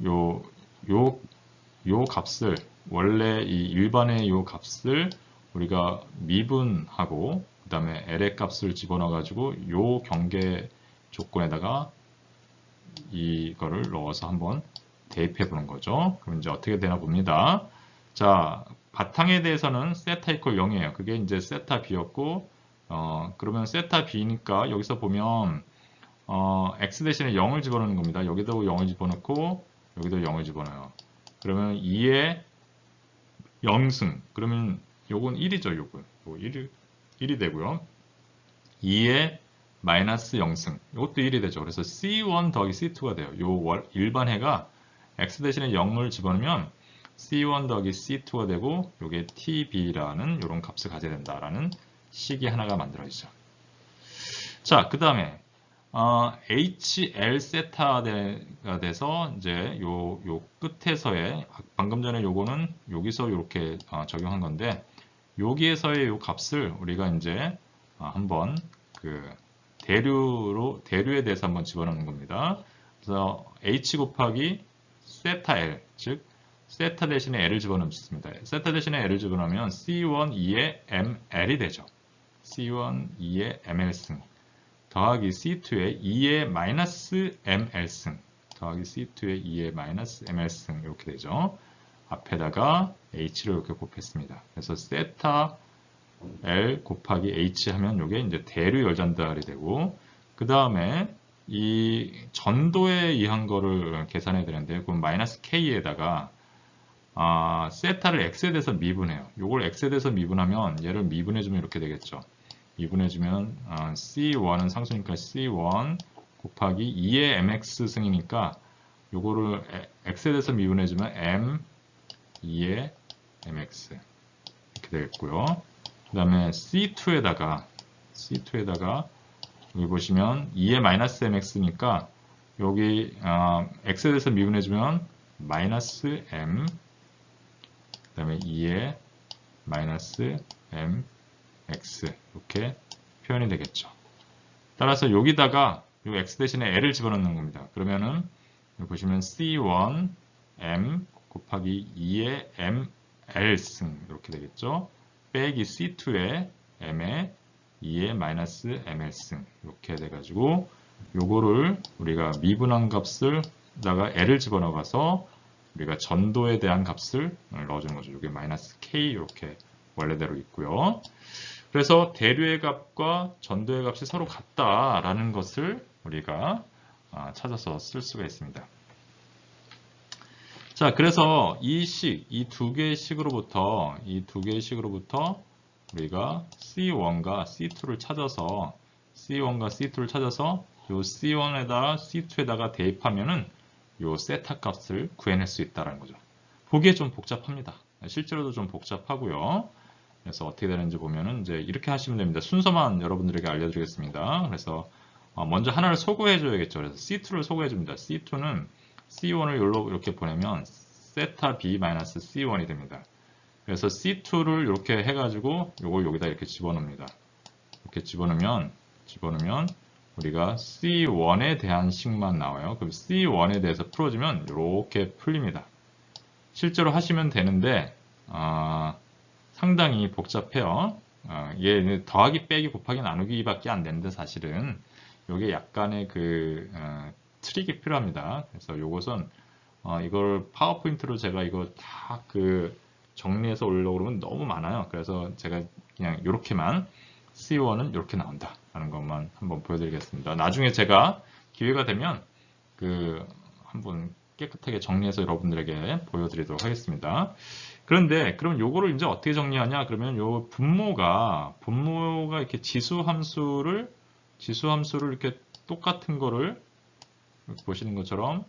요 값을 원래 이 일반의 요 값을 우리가 미분하고 그 다음에 L의 값을 집어넣어 가지고 요 경계 조건에다가 이거를 넣어서 한번 대입해 보는 거죠. 그럼 이제 어떻게 되나 봅니다. 자, 바탕에 대해서는 세타 이퀄 0이에요. 그게 이제 세타 b였고 그러면 세타 b니까 여기서 보면 x 대신에 0을 집어넣는 겁니다. 여기도 0을 집어넣고 여기도 0을 집어넣어요. 그러면 2의 0승 그러면 요건 1이죠. 요건 1이 되고요. 2의 마이너스 0승 이것도 1이 되죠. 그래서 C1 더하기 C2가 돼요. 요 일반해가 x 대신에 0을 집어넣으면 C1 더하기 C2가 되고 요게 TB라는 이런 값을 가져야 된다라는 식이 하나가 만들어지죠. 자, 그 다음에 HL 세타가 돼서 이제 요 끝에서의 방금 전에 요거는 여기서 이렇게 적용한 건데 여기에서의 요 값을 우리가 이제 한번 그 대류에 대해서 한번 집어넣는 겁니다. 그래서 H 곱하기 세타 L 즉 세타 대신에 L을 집어넣습니다. 세타 대신에 L을 집어넣으면 C1 2의 ML이 되죠. C1 2의 ML승 더하기 C2의 2의 마이너스 ML승 더하기 C2의 2의 마이너스 ML승 이렇게 되죠. 앞에다가 H를 이렇게 곱했습니다. 그래서 세타 L 곱하기 H 하면 이게 이제 대류 열전달이 되고 그 다음에 이 전도에 의한 거를 계산해야 되는데 그럼 마이너스 K에다가 세타를 X에 대해서 미분해요. 이걸 X에 대해서 미분하면 얘를 미분해주면 이렇게 되겠죠. 미분해주면 C1은 상수니까 C1 곱하기 2의 MX 승이니까 요거를 X에 대해서 미분해주면 M 2의 MX 이렇게 되겠고요. 그 다음에 C2에다가 여기 보시면 2의 마이너스 MX니까 여기 X에 대해서 미분해주면 마이너스 M 그 다음에 2의 마이너스 MX 이렇게 표현이 되겠죠. 따라서 여기다가 요 X 대신에 L을 집어넣는 겁니다. 그러면은 여기 보시면 C1 M 곱하기 2의 ML승 이렇게 되겠죠. 빼기 C2의 M에 2의 마이너스 ML승 이렇게 돼가지고 요거를 우리가 미분한 값을 다가 L을 집어넣어서 우리가 전도에 대한 값을 넣어주는 거죠. 이게 마이너스 K 이렇게 원래대로 있고요. 그래서 대류의 값과 전도의 값이 서로 같다라는 것을 우리가 찾아서 쓸 수가 있습니다. 자, 그래서 이 두 개의 식으로부터 우리가 C1과 C2를 찾아서 요 C1에다 C2에다가 대입하면은 요 세타 값을 구해낼 수 있다는 거죠. 보기에 좀 복잡합니다. 실제로도 좀 복잡하고요. 그래서 어떻게 되는지 보면은 이제 이렇게 하시면 됩니다. 순서만 여러분들에게 알려드리겠습니다. 그래서 먼저 하나를 소거해 줘야겠죠. 그래서 C2를 소거해 줍니다. C2는 C1을 이렇게 보내면 세타 B-C1이 됩니다. 그래서 C2를 이렇게 해가지고 요걸 여기다 이렇게 집어넣습니다. 이렇게 집어넣으면 우리가 C1에 대한 식만 나와요. 그럼 C1에 대해서 풀어주면 이렇게 풀립니다. 실제로 하시면 되는데 상당히 복잡해요. 얘 더하기, 빼기, 곱하기, 나누기밖에 안 되는데 사실은 이게 약간의 트릭이 필요합니다. 그래서 요것은 이걸 파워포인트로 제가 이거 다 정리해서 올리려고 그러면 너무 많아요. 그래서 제가 그냥 이렇게만 C1은 이렇게 나온다 하는 것만 한번 보여드리겠습니다. 나중에 제가 기회가 되면 한번 깨끗하게 정리해서 여러분들에게 보여드리도록 하겠습니다. 그런데 그럼 요거를 이제 어떻게 정리하냐? 그러면 요 분모가 이렇게 지수 함수를 이렇게 똑같은 거를 이렇게 보시는 것처럼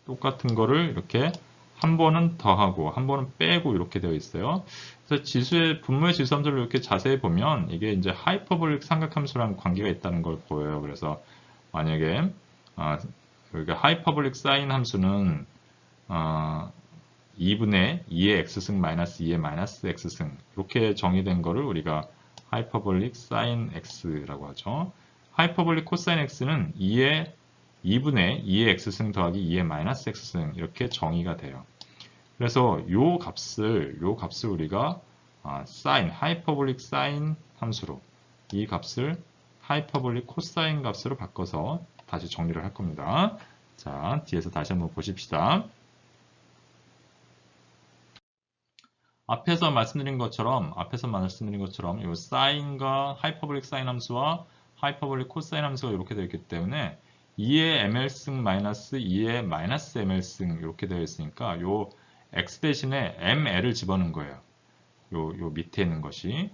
똑같은 거를 이렇게 한 번은 더하고 한 번은 빼고 이렇게 되어 있어요. 그래서 분모의 지수 함수를 이렇게 자세히 보면 이게 이제 하이퍼볼릭 삼각함수랑 관계가 있다는 걸 보여요. 그래서 만약에 여기가 하이퍼볼릭 사인 함수는 2분의 2의 x승 마이너스 2의 마이너스 x승 이렇게 정의된 거를 우리가 하이퍼볼릭 사인 x라고 하죠. 하이퍼볼릭 코사인 x는 2분의 2의 x승 더하기 2의 마이너스 x승 이렇게 정의가 돼요. 그래서 요 값을 우리가 하이퍼볼릭 사인 함수로 이 값을 하이퍼볼릭 코사인 값으로 바꿔서 다시 정리를 할 겁니다. 자, 뒤에서 다시 한번 보십시다. 앞에서 말씀드린 것처럼 이 사인과 하이퍼볼릭 사인 함수와 하이퍼볼릭 코사인 함수가 이렇게 되어 있기 때문에 2의 ml승 마이너스 2의 마이너스 ml승 이렇게 되어 있으니까 요 x 대신에 ml을 집어넣은 거예요. 요 밑에 있는 것이.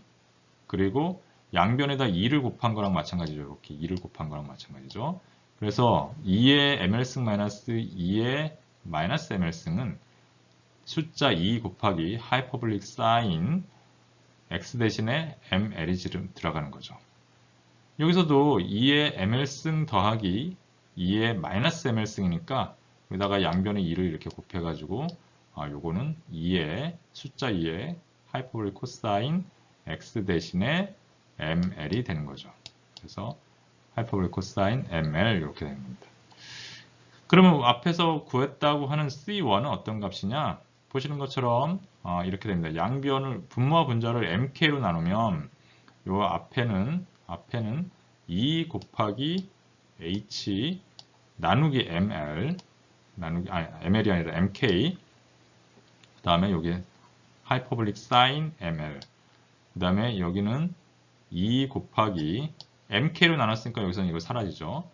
그리고 양변에다 2를 곱한 거랑 마찬가지죠. 이렇게 2를 곱한 거랑 마찬가지죠. 그래서 2의 ml승 마이너스 2의 마이너스 ml승은 숫자 2 곱하기 하이퍼볼릭 사인 x 대신에 ml이 들어가는 거죠. 여기서도 2의 ml승 더하기 2의 마이너스 ml승이니까 여기다가 양변에 2를 이렇게 곱해가지고 요거는 숫자 2의 하이퍼볼릭 코사인 x 대신에 ml이 되는 거죠. 그래서 하이퍼볼릭 코사인 ml 이렇게 됩니다. 그러면 앞에서 구했다고 하는 C1은 어떤 값이냐? 보시는 것처럼 이렇게 됩니다. 양변을 분모와 분자를 mk로 나누면 요 앞에는 2 곱하기 h 나누기 ml ml이 아니라 mk 그 다음에 여기 하이퍼볼릭 사인 ml 그 다음에 여기는 2 곱하기 mk로 나눴으니까 여기서는 이거 사라지죠.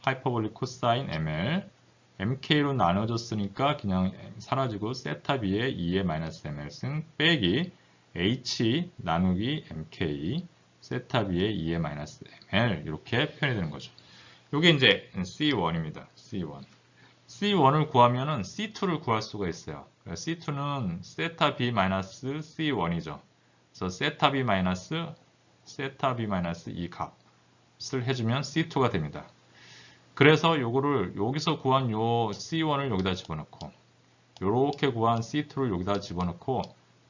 하이퍼볼릭 코사인 ml mk로 나눠졌으니까 그냥 사라지고 세타 b의 2의 마이너스 ml승 빼기 h 나누기 mk 세타 b의 2의 마이너스 ml 이렇게 표현이 되는 거죠. 이게 이제 C1입니다. C1을 구하면은 C2를 구할 수가 있어요. C2는 세타 b 마이너스 C1이죠. 그래서 세타 b 마이너스 이 값을 해주면 C2가 됩니다. 그래서 요거를 여기서 구한 요 C1을 여기다 집어넣고 요렇게 구한 C2를 여기다 집어넣고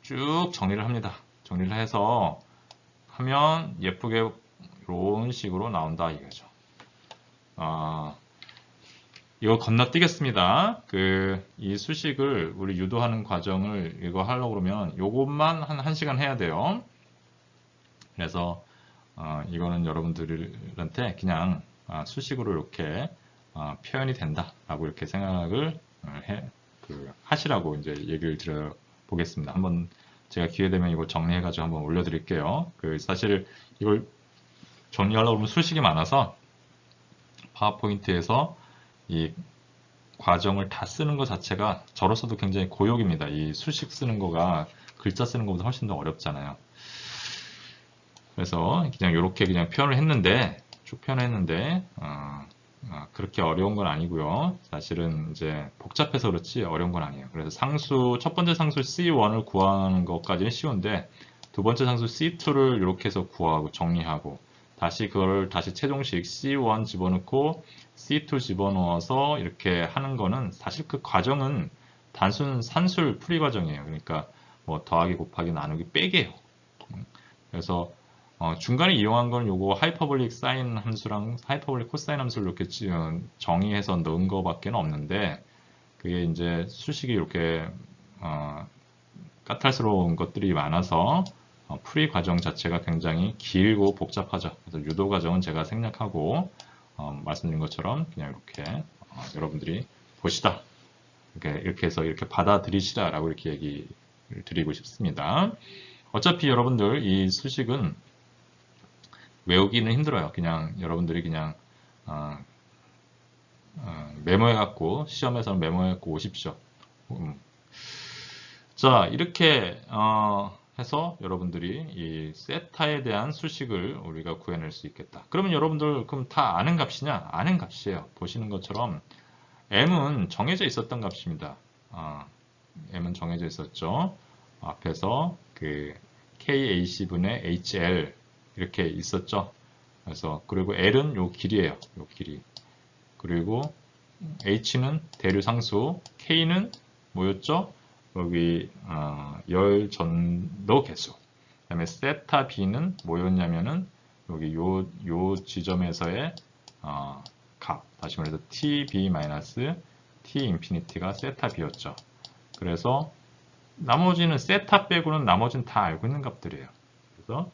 쭉 정리를 합니다. 정리를 해서 하면 예쁘게 이런 식으로 나온다 이거죠. 이거 건너뛰겠습니다. 이 수식을 우리 유도하는 과정을 이거 하려고 그러면 요것만 한 1시간 해야 돼요. 그래서 이거는 여러분들한테 그냥 수식으로 이렇게 표현이 된다라고 이렇게 생각을 하시라고 이제 얘기를 드려보겠습니다. 한번 제가 기회 되면 이거 정리해가지고 한번 올려드릴게요. 사실 이걸 정리하려고 하면 수식이 많아서 파워포인트에서 이 과정을 다 쓰는 것 자체가 저로서도 굉장히 고역입니다. 이 수식 쓰는 거가 글자 쓰는 것보다 훨씬 더 어렵잖아요. 그래서 그냥 이렇게 그냥 표현을 했는데 쭉 표현했는데 그렇게 어려운 건 아니고요. 사실은 이제 복잡해서 그렇지 어려운 건 아니에요. 그래서 첫 번째 상수 C1을 구하는 것까지는 쉬운데 두 번째 상수 C2를 이렇게 해서 구하고 정리하고 그걸 다시 최종식 C1 집어넣고 C2 집어넣어서 이렇게 하는 거는 사실 그 과정은 단순 산술 풀이 과정이에요. 그러니까 뭐 더하기 곱하기 나누기 빼기예요. 그래서 중간에 이용한 건 요거 하이퍼볼릭 사인 함수랑 하이퍼볼릭 코사인 함수를 이렇게 정의해서 넣은 거밖에 없는데, 그게 이제 수식이 이렇게 까탈스러운 것들이 많아서 풀이 과정 자체가 굉장히 길고 복잡하죠. 그래서 유도 과정은 제가 생략하고 말씀드린 것처럼 그냥 이렇게 여러분들이 보시다, 이렇게 해서 이렇게 받아들이시다라고 이렇게 얘기를 드리고 싶습니다. 어차피 여러분들 이 수식은 외우기는 힘들어요. 그냥 여러분들이 그냥 메모해갖고 시험에서는 메모해갖고 오십시오. 자, 이렇게 해서 여러분들이 이 세타에 대한 수식을 우리가 구해낼 수 있겠다. 그러면 여러분들 그럼 다 아는 값이냐? 아는 값이에요. 보시는 것처럼 m은 정해져 있었던 값입니다. m은 정해져 있었죠. 앞에서 그 KAC분의 HL 이렇게 있었죠. 그래서 그리고 L은 요 길이에요. 요 길이. 그리고 H는 대류 상수, K는 뭐였죠? 여기 열 전도 개수. 그다음에 세타 B는 뭐였냐면은 여기 요 지점에서의 값. 다시 말해서 TB 마이너스 T 인피니티가 세타 B였죠. 그래서 나머지는 세타 빼고는 나머지는 다 알고 있는 값들이에요. 그래서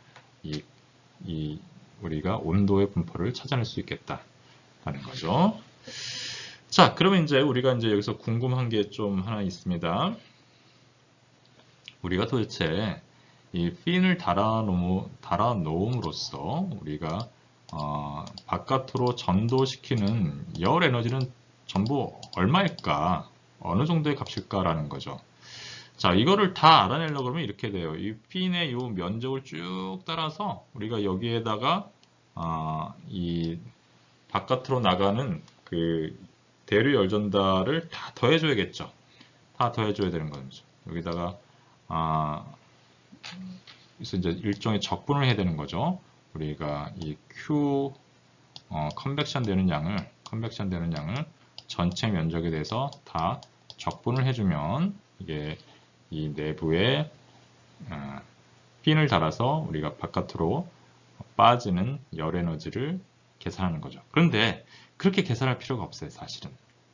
우리가 온도의 분포를 찾아낼 수 있겠다라는 거죠. 자, 그러면 이제 우리가 이제 여기서 궁금한 게 좀 하나 있습니다. 우리가 도대체 이 핀을 달아놓음으로써 우리가 바깥으로 전도시키는 열 에너지는 전부 얼마일까? 어느 정도의 값일까라는 거죠. 자, 이거를 다 알아내려고 그러면 이렇게 돼요. 이 핀의 이 면적을 쭉 따라서 우리가 여기에다가 이 바깥으로 나가는 그 대류 열전달을 다 더해줘야겠죠. 다 더해줘야 되는 거죠. 여기다가 그래서 이제 일종의 적분을 해야 되는 거죠. 우리가 이 Q 컨벡션 되는 양을 전체 면적에 대해서 다 적분을 해주면 이게 이 내부에 핀을 달아서 우리가 바깥으로 빠지는 열 에너지를 계산하는 거죠. 그런데 그렇게 계산할 필요가 없어요, 사실은.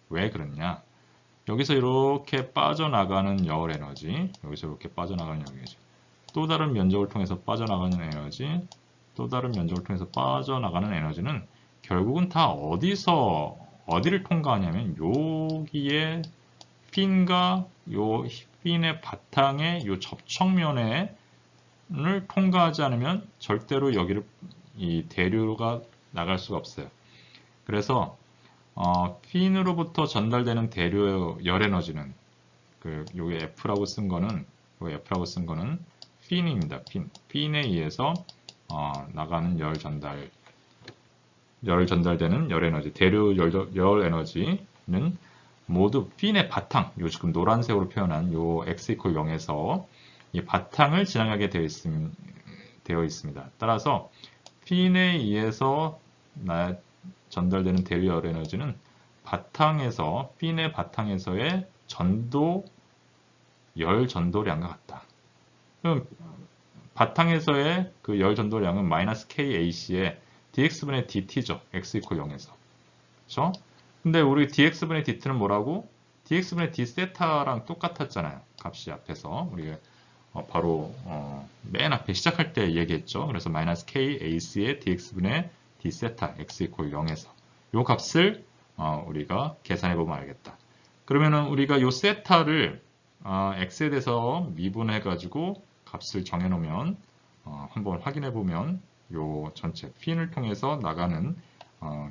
왜 그러냐? 여기서 이렇게 빠져나가는 열 에너지, 여기서 이렇게 빠져나가는 열 에너지, 또 다른 면적을 통해서 빠져나가는 에너지, 또 다른 면적을 통해서 빠져나가는 에너지는 결국은 다 어디를 통과하냐면 여기에 핀과 요 핀의 바탕의 요 접촉면을 통과하지 않으면 절대로 여기를 이 대류가 나갈 수가 없어요. 그래서 핀으로부터 전달되는 대류 열 에너지는 요게 F라고 쓴 거는 핀입니다. 핀에 의해서 나가는 전달되는 열 에너지, 대류 열 에너지는 모두 핀의 바탕, 요 지금 노란색으로 표현한 요 x = 0에서 이 바탕을 지나가게 되어 있습니다. 따라서 핀에 의해서 전달되는 대류 열 에너지는 핀의 바탕에서의 열 전도량과 같다. 그럼 바탕에서의 그 열 전도량은 마이너스 KAC의 dx분의 dt죠. x = 0에서. 그렇죠? 근데 우리 dx분의 dt는 뭐라고? dx분의 d세타랑 똑같았잖아요. 값이 앞에서. 우리가 바로 맨 앞에 시작할 때 얘기했죠. 그래서 마이너스 KAC의 dx분의 d세타 x = 0에서 이 값을 우리가 계산해 보면 알겠다. 그러면은 우리가 이 세타를 x에 대해서 미분해 가지고 값을 정해 놓으면 한번 확인해 보면 요 전체 핀을 통해서 나가는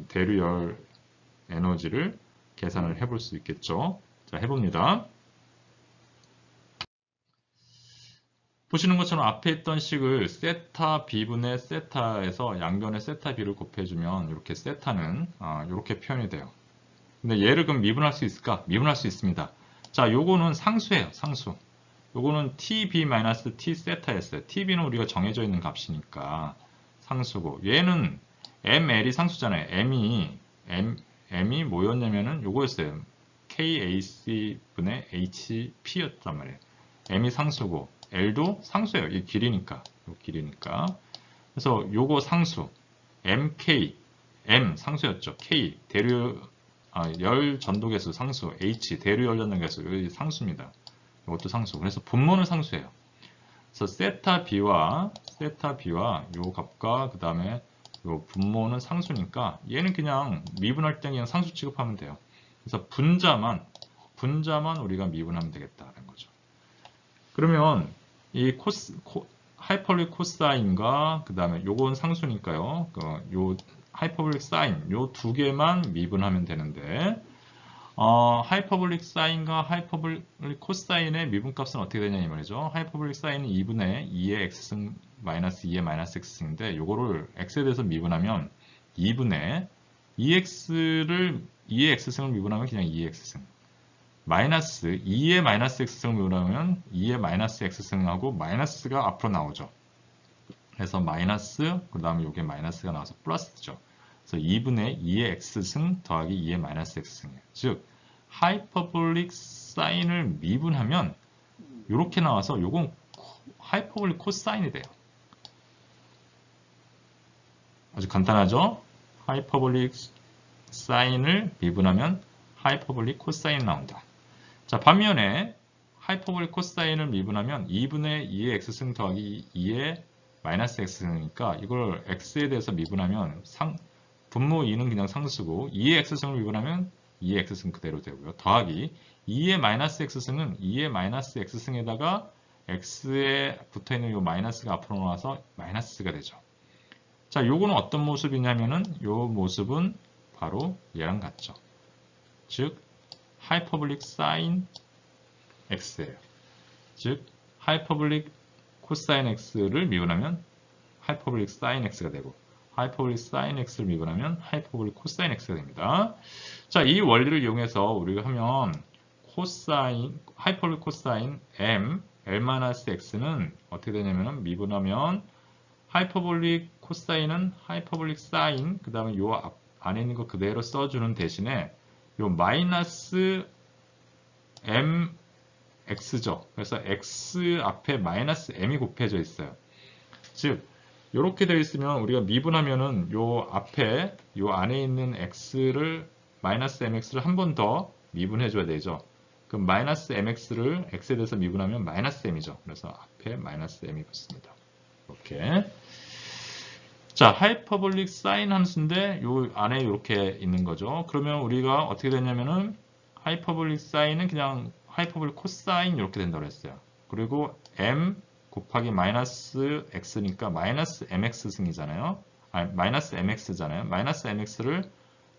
대류열 에너지를 계산을 해볼 수 있겠죠. 자, 해봅니다. 보시는 것처럼 앞에 있던 식을 세타 B분의 세타에서 양변의 세타 B를 곱해주면 이렇게 세타는 이렇게 표현이 돼요. 근데 얘를 그럼 미분할 수 있을까? 미분할 수 있습니다. 자, 요거는 상수예요. 상수. 요거는 TB-T 세타였어요. TB는 우리가 정해져 있는 값이니까 상수고, 얘는 ML이 상수잖아요. M이 뭐였냐면은 요거였어요. KAC분의 HP였단 말이에요. M이 상수고 L도 상수예요. 이 길이니까. 이 길이니까. 그래서 요거 상수 mk m 상수였죠. k 열 전도계수 상수, h 대류 열 전도계수 여기 상수입니다. 이것도 상수. 그래서 분모는 상수예요. 그래서 세타 b와 요 값과 그 다음에 요 분모는 상수니까 얘는 그냥 미분할 때 그냥 상수 취급하면 돼요. 그래서 분자만 우리가 미분하면 되겠다는 거죠. 그러면 이 하이퍼볼릭 코사인과 그 다음에 요건 상수니까요. 요 하이퍼볼릭 사인 요 두 개만 미분하면 되는데 하이퍼볼릭 사인과 하이퍼볼릭 코사인의 미분값은 어떻게 되냐 이 말이죠. 하이퍼볼릭 사인은 2분의 2의 x승 마이너스 2의 마이너스 x승인데 요거를 x에 대해서 미분하면 2분의 2x의 x승을 미분하면 그냥 2의 x승 마이너스 2의 마이너스 x승을 미분하면 2의 마이너스 x승하고 마이너스가 앞으로 나오죠. 그래서 마이너스 그 다음에 요게 마이너스가 나와서 플러스죠. 그래서 2분의 2의 x승 더하기 2의 마이너스 x승이에요. 즉 하이퍼볼릭 사인을 미분하면 이렇게 나와서 요건 하이퍼볼릭 코사인이 돼요. 아주 간단하죠? 하이퍼볼릭 사인을 미분하면 하이퍼볼릭 코사인 나온다. 자, 반면에 하이퍼볼릭 코사인을 미분하면 2분의 2의 x승 더하기 2의 마이너스 x승이니까 이걸 x에 대해서 미분하면 분모 2는 그냥 상수고 2의 x승을 미분하면 2의 x승 그대로 되고요. 더하기 2의 마이너스 x승은 2의 마이너스 x승에다가 x에 붙어있는 요 마이너스가 앞으로 나와서 마이너스가 되죠. 자, 요거는 어떤 모습이냐면은 요 모습은 바로 얘랑 같죠. 즉 하이퍼볼릭 사인 x예요. 즉 하이퍼볼릭 코사인 x를 미분하면 하이퍼볼릭 사인 x가 되고 하이퍼볼릭 사인 x를 미분하면 하이퍼볼릭 코사인 x가 됩니다. 자, 이 원리를 이용해서 우리가 하면 하이퍼볼릭 코사인 m l-x는 어떻게 되냐면 미분하면 하이퍼볼릭 코사인은 하이퍼볼릭 사인 그 다음에 요 안에 있는 거 그대로 써주는 대신에 요 마이너스 mx죠. 그래서 x 앞에 마이너스 m이 곱해져 있어요. 즉 이렇게 되어 있으면 우리가 미분하면은 요 앞에 요 안에 있는 x를 마이너스 mx를 한 번 더 미분해 줘야 되죠. 그럼 마이너스 mx를 x에 대해서 미분하면 마이너스 m이죠. 그래서 앞에 마이너스 m이 붙습니다. 이렇게. 자, 하이퍼볼릭 사인 함수인데 요 안에 이렇게 있는 거죠. 그러면 우리가 어떻게 되냐면은 하이퍼볼릭 사인은 그냥 하이퍼볼릭 코사인 이렇게 된다고 했어요. 그리고 m 곱하기 마이너스 x니까 마이너스 mx 승이잖아요. 아니, 마이너스 mx잖아요. 마이너스 mx를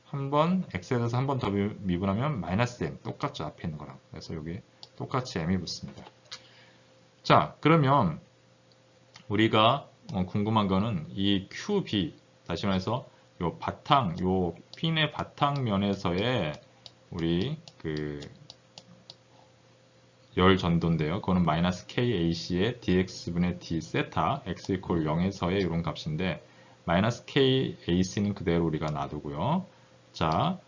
한번 x에 대해서 한 번 더 미분하면 마이너스 m 똑같죠. 앞에 있는 거랑. 그래서 여기 똑같이 m이 붙습니다. 자, 그러면 우리가 궁금한 거는 이 QB 다시 말해서 요 핀의 바탕면에서의 우리 열 전도인데요. 그거는 마이너스 KAC의 dx분의 d 세타 x 이퀄 0에서의 이런 값인데 마이너스 KAC는 그대로 우리가 놔두고요. 자,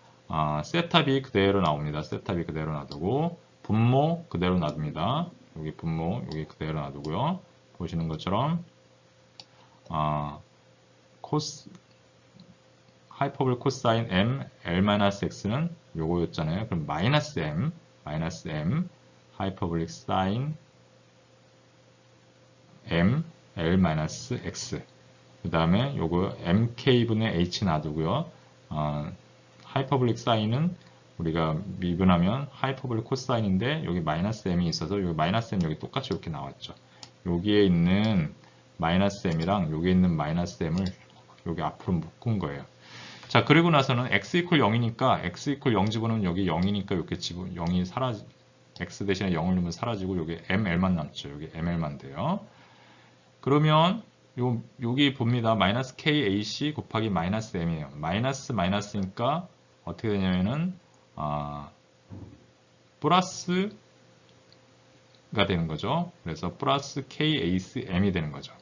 세타 B 그대로 나옵니다. 세타 B 그대로 놔두고 분모 그대로 놔둡니다. 여기 분모 여기 그대로 놔두고요. 보시는 것처럼 하이퍼볼 코사인 m l-x는 요거였잖아요. 그럼 마이너스 m 하이퍼볼릭 사인 m l-x 그 다음에 요거 mk분의 h 놔두고요. 하이퍼볼릭 사인은 우리가 미분하면 하이퍼볼릭 코사인인데 여기 마이너스 m이 있어서 여기 마이너스 m 여기 똑같이 이렇게 나왔죠. 여기에 있는 마이너스 m이랑 여기에 있는 마이너스 m을 여기 앞으로 묶은 거예요. 자, 그리고 나서는 x 이퀄 0이니까 x 이퀄 0 집어넣으면 여기 0이니까 이렇게 0이 x 대신에 0을 넣으면 사라지고 여기 ml만 남죠. 여기 ml만 돼요. 그러면 여기 봅니다. 마이너스 kac 곱하기 마이너스 m이에요. 마이너스니까 어떻게 되냐면은 플러스가 되는 거죠. 그래서 플러스 kac m이 되는 거죠.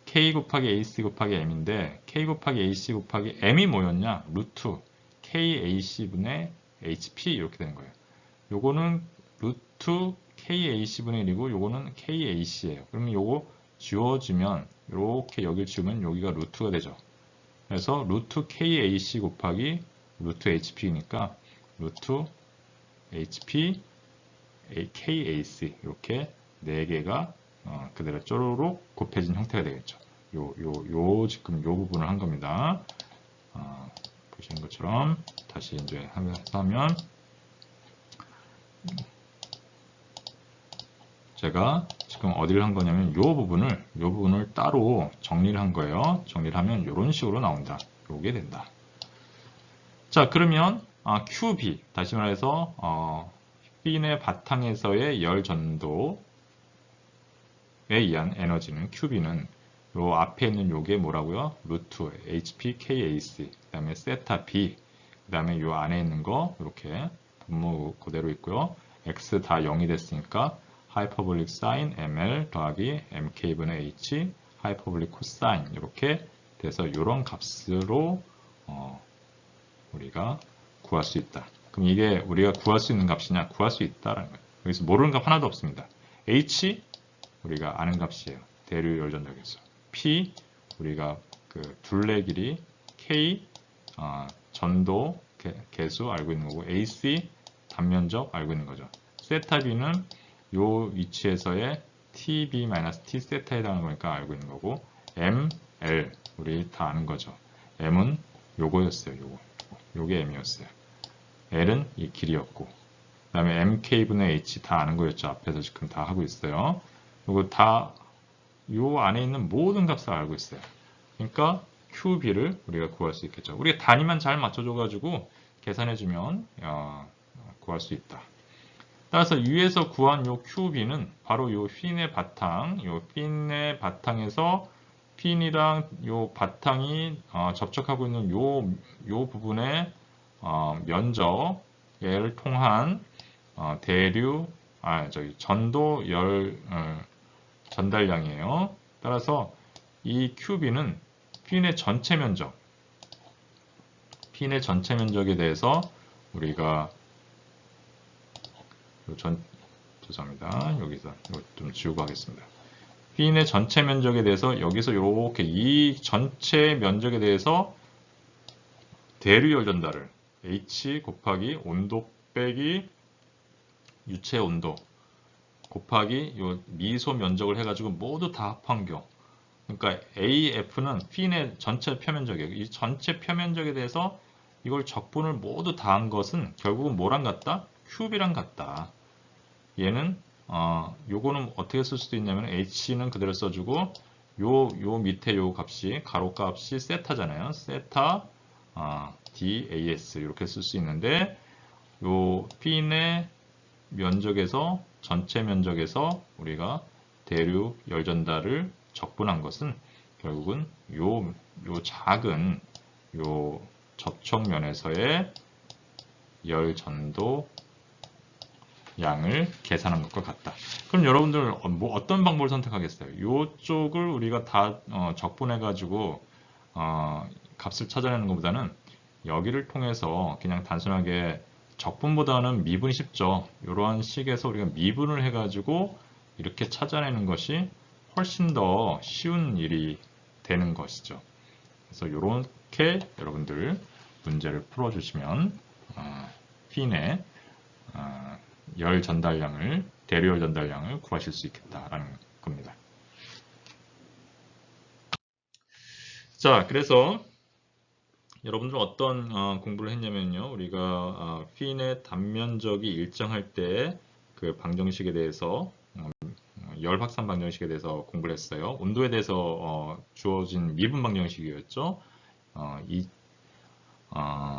k 곱하기 ac 곱하기 m인데 k 곱하기 ac 곱하기 m이 뭐였냐? 루트 kac분의 hp 이렇게 되는 거예요. 요거는 루트 kac분의 1이고 요거는 kac예요. 그러면 요거 지워지면 이렇게 여기를 지우면 여기가 루트가 되죠. 그래서 루트 KAC 곱하기 루트 HP니까 루트 HP KAC 이렇게 4개가 그대로 쪼르륵 곱해진 형태가 되겠죠. 지금 요 부분을 한 겁니다. 보시는 것처럼 다시 이제 하면 제가 지금 어디를 한 거냐면 요 부분을 따로 정리를 한 거예요. 정리를 하면 이런 식으로 나온다. 요게 된다. 자, 그러면 QB 다시 말해서 핀의 바탕에서의 열 전도에 의한 에너지는 QB는 요 앞에 있는 요게 뭐라고요? 루트 HPKAC 그 다음에 세타 B 그 다음에 요 안에 있는 거 이렇게 분모 그대로 있고요. X 다 0이 됐으니까 하이퍼볼릭 사인 ML 더하기 MK분의 H 하이퍼볼릭 코사인 이렇게 돼서 이런 값으로 우리가 구할 수 있다. 그럼 이게 우리가 구할 수 있는 값이냐? 구할 수 있다라는 거예요. 여기서 모르는 값 하나도 없습니다. H 우리가 아는 값이에요. 대류 열전력에서. P 우리가 그 둘레 길이, K 전도 개수 알고 있는 거고, AC 단면적 알고 있는 거죠. 세타 B는 요 위치에서의 TB-T 세타에 해당하는 거니까 알고 있는 거고, M, L 우리 다 아는 거죠. M은 요거였어요. 요게 M이었어요. L은 이 길이였고, 그 다음에 MK분의 H 다 아는 거였죠. 앞에서 지금 다 하고 있어요. 요거 다 요 안에 있는 모든 값을 알고 있어요. 그러니까 QB를 우리가 구할 수 있겠죠. 우리가 단위만 잘 맞춰줘가지고 계산해주면 구할 수 있다. 따라서 위에서 구한 요 QB는 바로 요 핀의 바탕에서 핀이랑 요 바탕이 접촉하고 있는 요 부분의 면적을 통한 전도 전달량이에요. 따라서 이 QB는 핀의 전체 면적에 대해서 우리가 죄송합니다. 여기서 이거 좀 지우고 하겠습니다. 핀의 전체 면적에 대해서 여기서 이렇게 이 전체 면적에 대해서 대류열 전달을 H 곱하기 온도 빼기 유체 온도 곱하기 요 미소 면적을 해가지고 모두 다 합한 경우, 그러니까 AF는 핀의 전체 표면적이에요. 이 전체 표면적에 대해서 이걸 적분을 모두 다 한 것은 결국은 뭐랑 같다? 큐비랑 같다. 얘는 요거는 어떻게 쓸 수도 있냐면 H는 그대로 써주고 요 밑에 요 값이 가로값이 세타잖아요. 세타 DAS 이렇게 쓸 수 있는데 요 핀의 면적에서 전체 면적에서 우리가 대류 열 전달을 적분한 것은 결국은 요 작은 요 접촉면에서의 열 전도 양을 계산한 것과 같다. 그럼 여러분들 어떤 방법을 선택하겠어요? 이쪽을 우리가 다 적분해 가지고 값을 찾아내는 것보다는 여기를 통해서 그냥 단순하게 적분보다는 미분이 쉽죠. 이러한 식에서 우리가 미분을 해가지고 이렇게 찾아내는 것이 훨씬 더 쉬운 일이 되는 것이죠. 그래서 이렇게 여러분들 문제를 풀어주시면 핀의 열 전달량을, 대류열 전달량을 구하실 수 있겠다라는 겁니다. 자, 그래서 여러분들은 어떤 공부를 했냐면요. 우리가 핀의 단면적이 일정할 때 그 방정식에 대해서 열 확산 방정식에 대해서 공부를 했어요. 온도에 대해서 주어진 미분 방정식이었죠.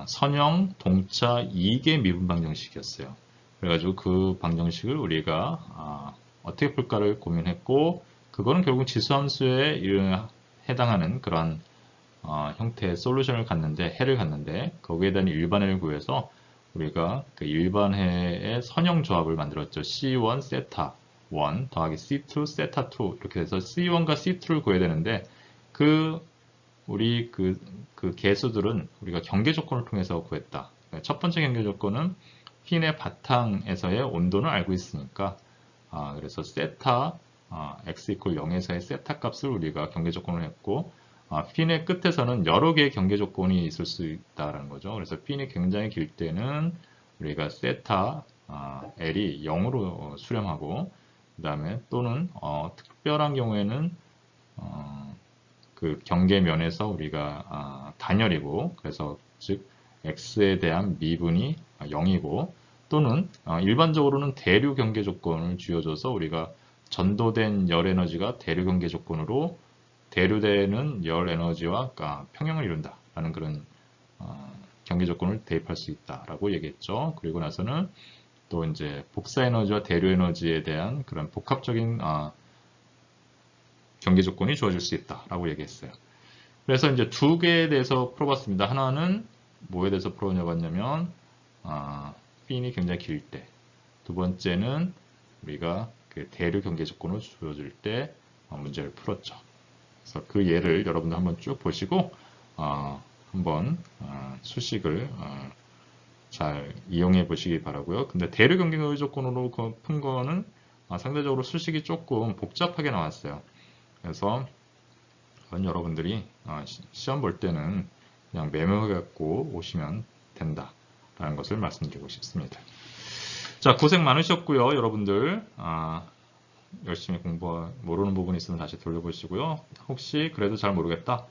선형, 동차, 2개 미분 방정식이었어요. 그래가지고 그 방정식을 우리가 어떻게 풀까를 고민했고, 그거는 결국 지수함수에 해당하는 그런 형태의 솔루션을 갖는데, 해를 갖는데, 거기에 대한 일반해를 구해서 우리가 그 일반해의 선형 조합을 만들었죠. C1 세타 1 더하기 C2 세타 2 이렇게 해서 C1과 C2를 구해야 되는데, 우리 그 개수들은 우리가 경계 조건을 통해서 구했다. 첫 번째 경계 조건은 핀의 바탕에서의 온도는 알고 있으니까, 그래서 세타 x 이퀄 0에서의 세타 값을 우리가 경계 조건을 했고, 핀의 끝에서는 여러 개의 경계 조건이 있을 수 있다는 거죠. 그래서 핀이 굉장히 길 때는 우리가 세타 L이 0으로 수렴하고, 그 다음에 또는 특별한 경우에는 그 경계면에서 우리가 단열이고, 그래서 즉 x에 대한 미분이 0이고, 또는 일반적으로는 대류 경계 조건을 쥐어줘서 우리가 전도된 열 에너지가 대류 경계 조건으로 대류되는 열 에너지와 평형을 이룬다라는 그런 경계 조건을 대입할 수 있다라고 얘기했죠. 그리고 나서는 또 이제 복사 에너지와 대류 에너지에 대한 그런 복합적인 경계 조건이 주어질 수 있다라고 얘기했어요. 그래서 이제 두 개에 대해서 풀어봤습니다. 하나는 뭐에 대해서 풀어봤냐면 핀이 굉장히 길 때, 두 번째는 우리가 그 대류 경계 조건을 주어질 때 문제를 풀었죠. 그래서 그 예를 여러분들 한번 쭉 보시고 한번 수식을 잘 이용해 보시기 바라고요. 근데 대류 경계 조건으로 푼 거는 상대적으로 수식이 조금 복잡하게 나왔어요. 그래서 여러분들이 시험 볼 때는 그냥 메모해 갖고 오시면 된다라는 것을 말씀드리고 싶습니다. 자, 고생 많으셨고요. 여러분들 열심히 모르는 부분이 있으면 다시 돌려보시고요. 혹시 그래도 잘 모르겠다,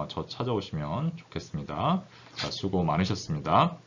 저 찾아오시면 좋겠습니다. 자, 수고 많으셨습니다.